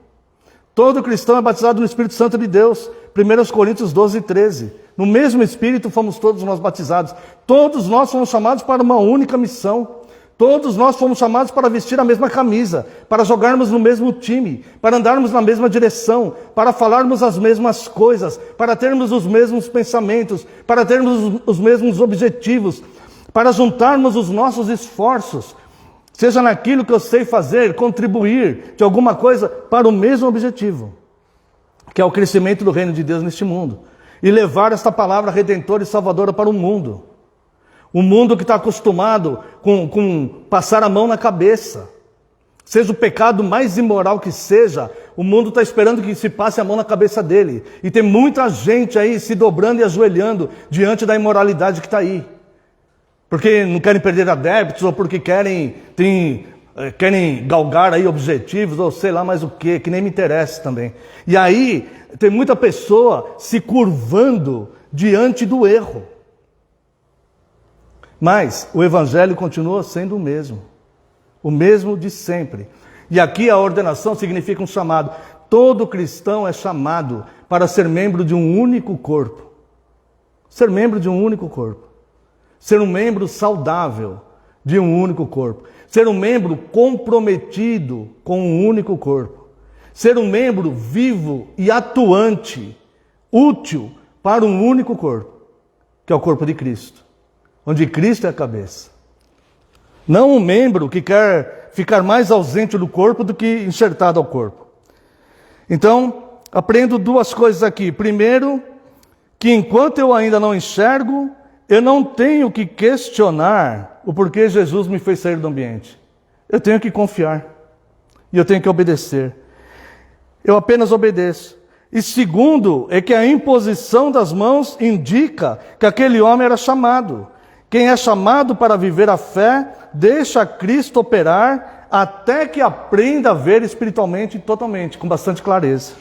Todo cristão é batizado no Espírito Santo de Deus. 1 Coríntios 12, 13. No mesmo Espírito fomos todos nós batizados. Todos nós fomos chamados para uma única missão. Todos nós fomos chamados para vestir a mesma camisa, para jogarmos no mesmo time, para andarmos na mesma direção, para falarmos as mesmas coisas, para termos os mesmos pensamentos, para termos os mesmos objetivos, para juntarmos os nossos esforços, seja naquilo que eu sei fazer, contribuir de alguma coisa para o mesmo objetivo, que é o crescimento do reino de Deus neste mundo, e levar esta palavra redentora e salvadora para o mundo. Um mundo que está acostumado com passar a mão na cabeça. Seja o pecado mais imoral que seja, o mundo está esperando que se passe a mão na cabeça dele. E tem muita gente aí se dobrando e ajoelhando diante da imoralidade que está aí. Porque não querem perder adeptos, ou porque querem galgar aí objetivos, ou sei lá mais o que nem me interessa também. E aí tem muita pessoa se curvando diante do erro. Mas o Evangelho continua sendo o mesmo de sempre. E aqui a ordenação significa um chamado. Todo cristão é chamado para ser membro de um único corpo. Ser membro de um único corpo. Ser um membro saudável de um único corpo. Ser um membro comprometido com um único corpo. Ser um membro vivo e atuante, útil para um único corpo, que é o corpo de Cristo. Onde Cristo é a cabeça. Não um membro que quer ficar mais ausente do corpo do que enxertado ao corpo. Então, aprendo duas coisas aqui. Primeiro, que enquanto eu ainda não enxergo, eu não tenho que questionar o porquê Jesus me fez sair do ambiente. Eu tenho que confiar. E eu tenho que obedecer. Eu apenas obedeço. E segundo, é que a imposição das mãos indica que aquele homem era chamado. Quem é chamado para viver a fé, deixa Cristo operar até que aprenda a ver espiritualmente e totalmente, com bastante clareza.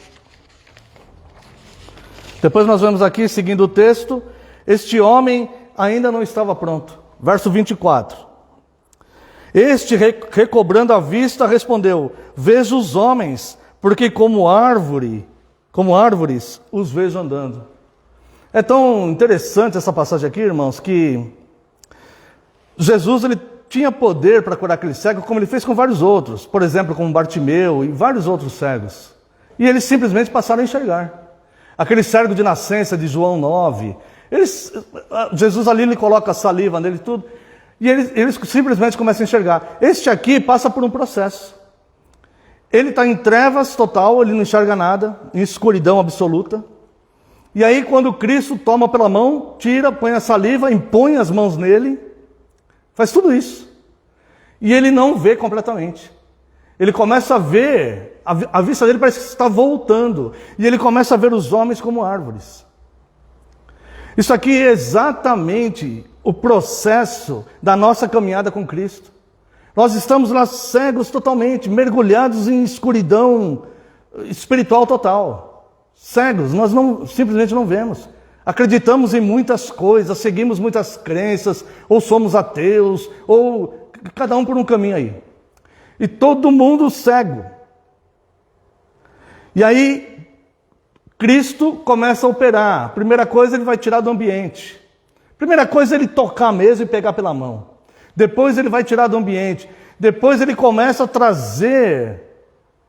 Depois nós vemos aqui, seguindo o texto, este homem ainda não estava pronto. Verso 24. Este, recobrando a vista, respondeu: vejo os homens, porque como árvores, os vejo andando. É tão interessante essa passagem aqui, irmãos, que Jesus, ele tinha poder para curar aquele cego, como ele fez com vários outros. Por exemplo, com Bartimeu e vários outros cegos. E eles simplesmente passaram a enxergar. Aquele cego de nascença de João 9. Jesus ali, ele coloca saliva nele e tudo. E eles simplesmente começam a enxergar. Este aqui passa por um processo. Ele está em trevas total, ele não enxerga nada, em escuridão absoluta. E aí quando Cristo toma pela mão, tira, põe a saliva, impõe as mãos nele, faz tudo isso. E ele não vê completamente. Ele começa a ver, a vista dele parece que está voltando. E ele começa a ver os homens como árvores. Isso aqui é exatamente o processo da nossa caminhada com Cristo. Nós estamos lá cegos totalmente, mergulhados em escuridão espiritual total. Cegos, nós simplesmente não vemos. Acreditamos em muitas coisas, seguimos muitas crenças, ou somos ateus, ou cada um por um caminho aí. E todo mundo cego. E aí, Cristo começa a operar. Primeira coisa, ele vai tirar do ambiente. Primeira coisa, ele tocar mesmo e pegar pela mão. Depois ele vai tirar do ambiente. Depois ele começa a trazer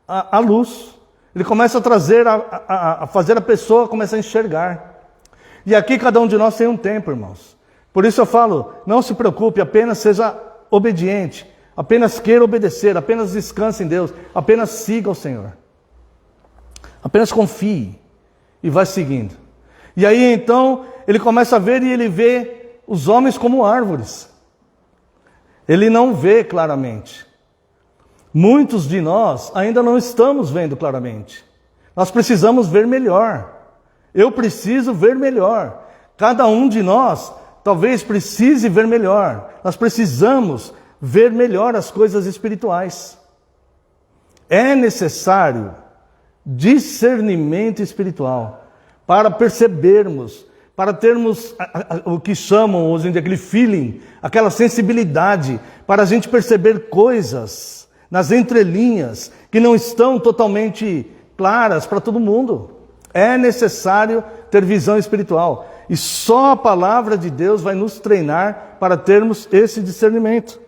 a luz. Ele começa a trazer, a fazer a pessoa começar a enxergar. E aqui cada um de nós tem um tempo, irmãos. Por isso eu falo, não se preocupe, apenas seja obediente Apenas queira obedecer, apenas descanse em Deus, apenas siga o Senhor. Apenas confie e vai seguindo. E aí então ele começa a ver e ele vê os homens como árvores. Ele não vê claramente. Muitos de nós ainda não estamos vendo claramente. Nós precisamos ver melhor. Eu preciso ver melhor. Cada um de nós talvez precise ver melhor. Nós precisamos ver melhor as coisas espirituais. É necessário discernimento espiritual para percebermos, para termos o que chamam hoje em dia aquele feeling, aquela sensibilidade, para a gente perceber coisas nas entrelinhas que não estão totalmente claras para todo mundo. É necessário ter visão espiritual. E só a palavra de Deus vai nos treinar para termos esse discernimento.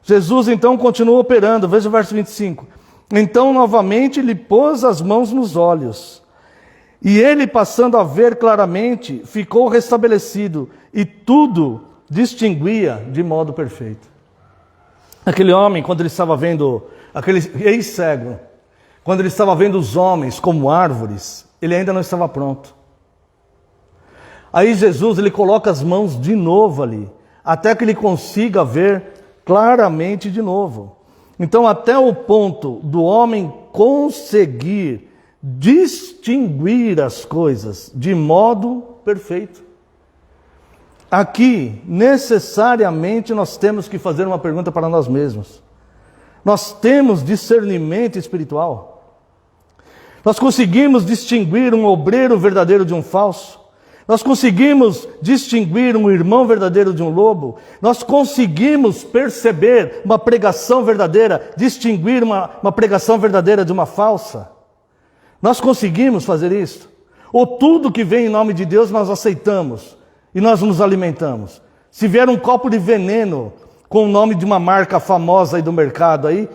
Jesus então continua operando, veja o verso 25. Então novamente lhe pôs as mãos nos olhos. E ele, passando a ver claramente, ficou restabelecido, e tudo distinguia de modo perfeito. Aquele homem, quando ele estava vendo, aquele ex-cego, quando ele estava vendo os homens como árvores, ele ainda não estava pronto. Aí Jesus, ele coloca as mãos de novo ali, até que ele consiga ver claramente de novo. Então, até o ponto do homem conseguir distinguir as coisas de modo perfeito. Aqui, necessariamente, nós temos que fazer uma pergunta para nós mesmos. Nós temos discernimento espiritual? Nós conseguimos distinguir um obreiro verdadeiro de um falso? Nós conseguimos distinguir um irmão verdadeiro de um lobo? Nós conseguimos perceber uma pregação verdadeira, distinguir uma pregação verdadeira de uma falsa? Nós conseguimos fazer isso? Ou tudo que vem em nome de Deus nós aceitamos e nós nos alimentamos? Se vier um copo de veneno com o nome de uma marca famosa aí do mercado, aí,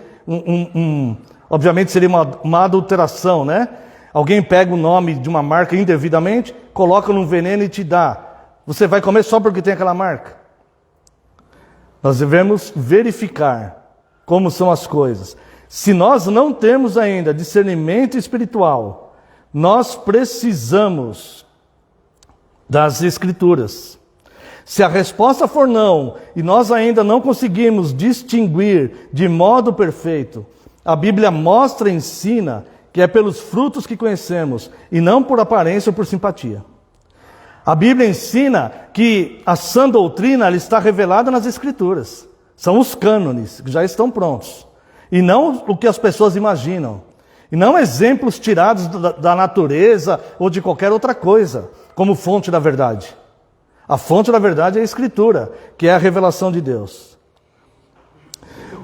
obviamente seria uma adulteração, né? Alguém pega o nome de uma marca indevidamente, coloca num veneno e te dá. Você vai comer só porque tem aquela marca? Nós devemos verificar como são as coisas. Se nós não temos ainda discernimento espiritual, nós precisamos das Escrituras. Se a resposta for não, e nós ainda não conseguimos distinguir de modo perfeito, a Bíblia mostra e ensina que é pelos frutos que conhecemos, e não por aparência ou por simpatia. A Bíblia ensina que a sã doutrina ela está revelada nas Escrituras. São os cânones, que já estão prontos. E não o que as pessoas imaginam. E não exemplos tirados da natureza ou de qualquer outra coisa, como fonte da verdade. A fonte da verdade é a Escritura, que é a revelação de Deus.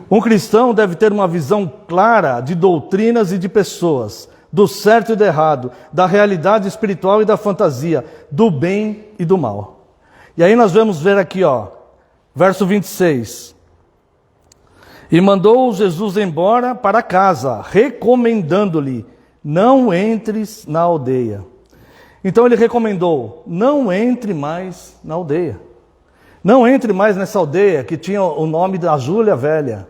Um cristão deve ter uma visão clara de doutrinas e de pessoas, do certo e do errado, da realidade espiritual e da fantasia, do bem e do mal. E aí nós vamos ver aqui, verso 26. E mandou Jesus embora para casa, recomendando-lhe, não entres na aldeia. Então ele recomendou, não entre mais na aldeia. Não entre mais nessa aldeia que tinha o nome da Júlia Velha,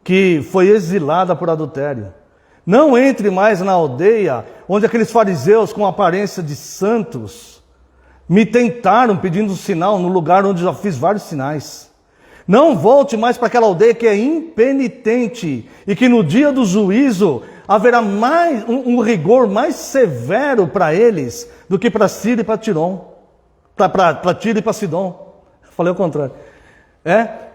que foi exilada por adultério. Não entre mais na aldeia onde aqueles fariseus com aparência de santos me tentaram pedindo um sinal no lugar onde já fiz vários sinais. Não volte mais para aquela aldeia que é impenitente e que no dia do juízo haverá mais um rigor mais severo para eles do que para Ciro e para Tirom, para Tiro e para Sidom. Falei o contrário.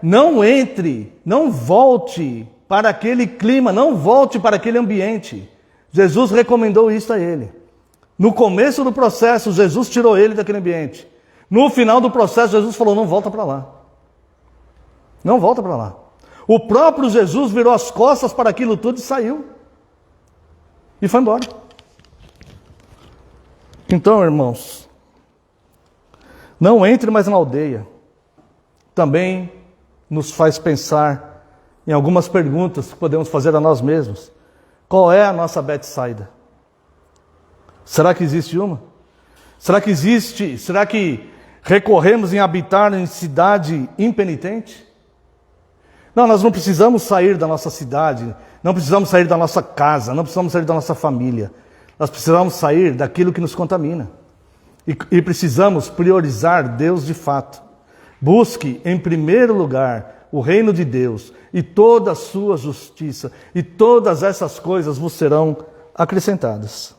Não entre, não volte para aquele clima, não volte para aquele ambiente. Jesus recomendou isso a ele. No começo do processo, Jesus tirou ele daquele ambiente. No final do processo, Jesus falou, não volta para lá. Não volta para lá. O próprio Jesus virou as costas para aquilo tudo e saiu. E foi embora. Então, irmãos, não entre mais na aldeia. Também nos faz pensar em algumas perguntas que podemos fazer a nós mesmos. Qual é a nossa Betsaida? Será que existe uma? Será que recorremos em habitar em cidade impenitente? Não, nós não precisamos sair da nossa cidade, não precisamos sair da nossa casa, não precisamos sair da nossa família. Nós precisamos sair daquilo que nos contamina. E precisamos priorizar Deus de fato. Busque em primeiro lugar o reino de Deus e toda a sua justiça, e todas essas coisas vos serão acrescentadas.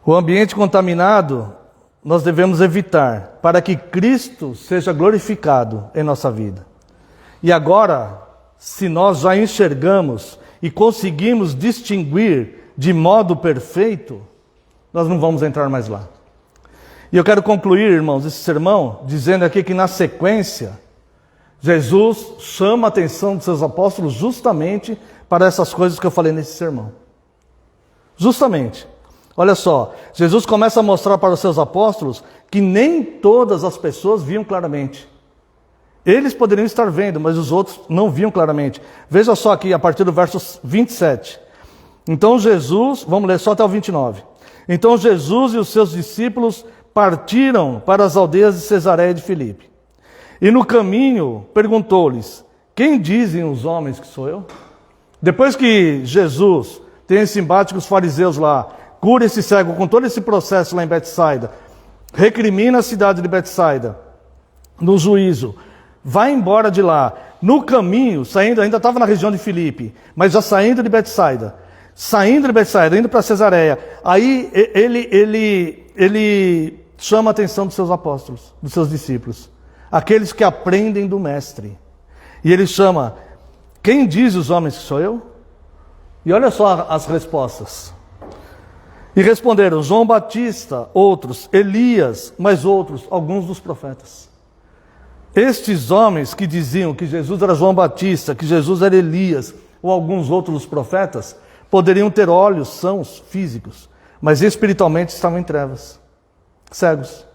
O ambiente contaminado nós devemos evitar, para que Cristo seja glorificado em nossa vida. E agora, se nós já enxergamos e conseguimos distinguir de modo perfeito, nós não vamos entrar mais lá. E eu quero concluir, irmãos, esse sermão, dizendo aqui que na sequência, Jesus chama a atenção dos seus apóstolos justamente para essas coisas que eu falei nesse sermão. Justamente. Olha só, Jesus começa a mostrar para os seus apóstolos que nem todas as pessoas viam claramente. Eles poderiam estar vendo, mas os outros não viam claramente. Veja só aqui, a partir do verso 27. Então Jesus, vamos ler só até o 29. Então Jesus e os seus discípulos partiram para as aldeias de Cesareia de Filipe. E no caminho perguntou-lhes: quem dizem os homens que sou eu? Depois que Jesus tem esse embate com os fariseus lá, cura esse cego com todo esse processo lá em Betsaida, recrimina a cidade de Betsaida no juízo, vai embora de lá. No caminho, saindo, ainda estava na região de Filipe, mas já saindo de Betsaida, indo para Cesareia, aí ele chama a atenção dos seus apóstolos, dos seus discípulos, aqueles que aprendem do mestre. E ele chama: quem diz os homens que sou eu? E olha só as respostas. E responderam: João Batista, outros, Elias, mas outros, alguns dos profetas. Estes homens que diziam que Jesus era João Batista, que Jesus era Elias, ou alguns outros dos profetas, poderiam ter olhos sãos, físicos, mas espiritualmente estavam em trevas, cegos.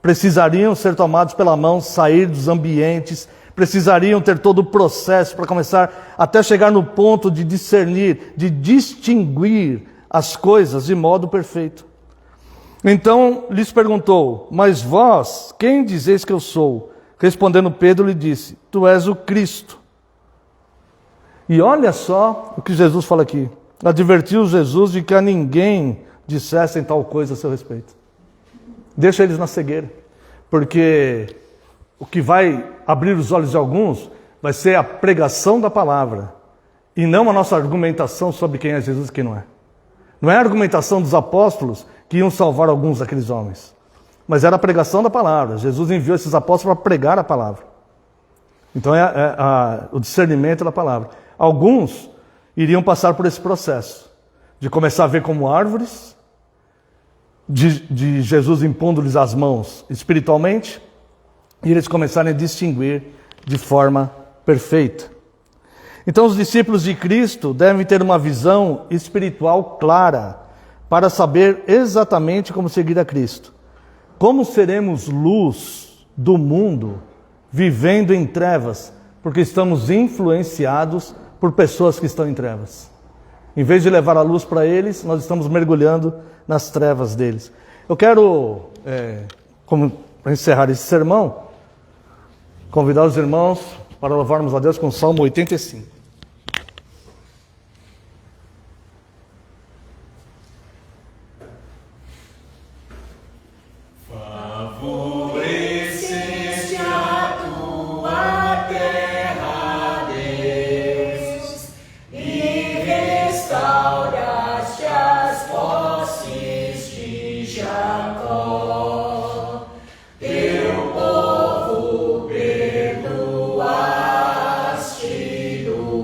Precisariam ser tomados pela mão, sair dos ambientes, precisariam ter todo o processo para começar até chegar no ponto de discernir, de distinguir as coisas de modo perfeito. Então lhes perguntou: mas vós, quem dizeis que eu sou? Respondendo Pedro lhe disse: tu és o Cristo. E olha só o que Jesus fala aqui. Advertiu Jesus de que a ninguém dissessem tal coisa a seu respeito. Deixa eles na cegueira, porque o que vai abrir os olhos de alguns vai ser a pregação da palavra, e não a nossa argumentação sobre quem é Jesus e quem não é. Não é a argumentação dos apóstolos que iam salvar alguns daqueles homens, mas era a pregação da palavra. Jesus enviou esses apóstolos para pregar a palavra. Então o discernimento da palavra. Alguns iriam passar por esse processo de começar a ver como árvores, de Jesus impondo-lhes as mãos espiritualmente, e eles começarem a distinguir de forma perfeita. Então os discípulos de Cristo devem ter uma visão espiritual clara para saber exatamente como seguir a Cristo. Como seremos luz do mundo vivendo em trevas, porque estamos influenciados por pessoas que estão em trevas. Em vez de levar a luz para eles, nós estamos mergulhando nas trevas deles. Eu quero, para encerrar esse sermão, convidar os irmãos para louvarmos a Deus com o Salmo 85. Favoreceste a tua terra, Deus, e restauraste as posses de Jacó. Teu povo perdoaste do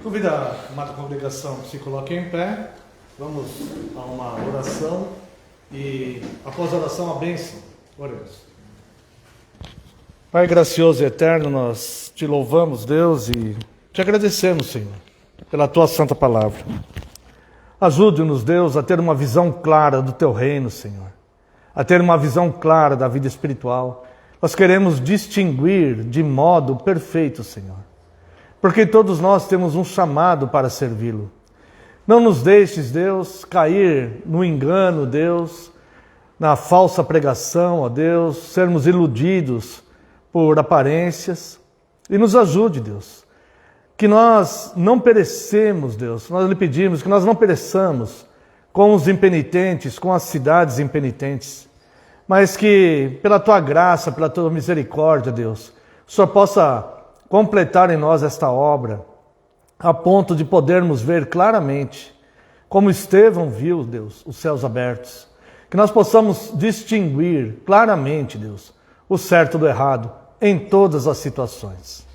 Convido a amada congregação que se coloque em pé. Vamos a uma oração e, após a oração, a bênção. Oremos. Pai gracioso e eterno, nós te louvamos, Deus, e te agradecemos, Senhor, pela tua santa palavra. Ajude-nos, Deus, a ter uma visão clara do teu reino, Senhor, a ter uma visão clara da vida espiritual. Nós queremos distinguir de modo perfeito, Senhor, porque todos nós temos um chamado para servi-lo. Não nos deixes, Deus, cair no engano, Deus, na falsa pregação, ó Deus, sermos iludidos por aparências, e nos ajude, Deus, que nós não perecemos, Deus, nós lhe pedimos que nós não pereçamos com os impenitentes, com as cidades impenitentes, mas que pela tua graça, pela tua misericórdia, Deus, o Senhor possa completar em nós esta obra, a ponto de podermos ver claramente, como Estevão viu, Deus, os céus abertos, que nós possamos distinguir claramente, Deus, o certo do errado em todas as situações.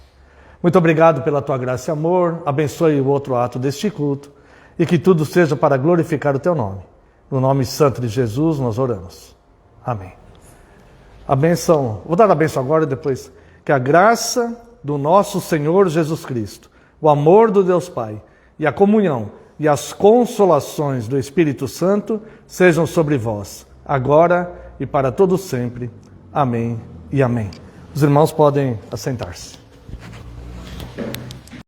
Muito obrigado pela tua graça e amor, abençoe o outro ato deste culto e que tudo seja para glorificar o teu nome. No nome santo de Jesus nós oramos. Amém. A bênção, vou dar a bênção agora e depois. Que a graça do nosso Senhor Jesus Cristo, o amor do Deus Pai e a comunhão e as consolações do Espírito Santo sejam sobre vós, agora e para todo sempre. Amém e amém. Os irmãos podem assentar-se.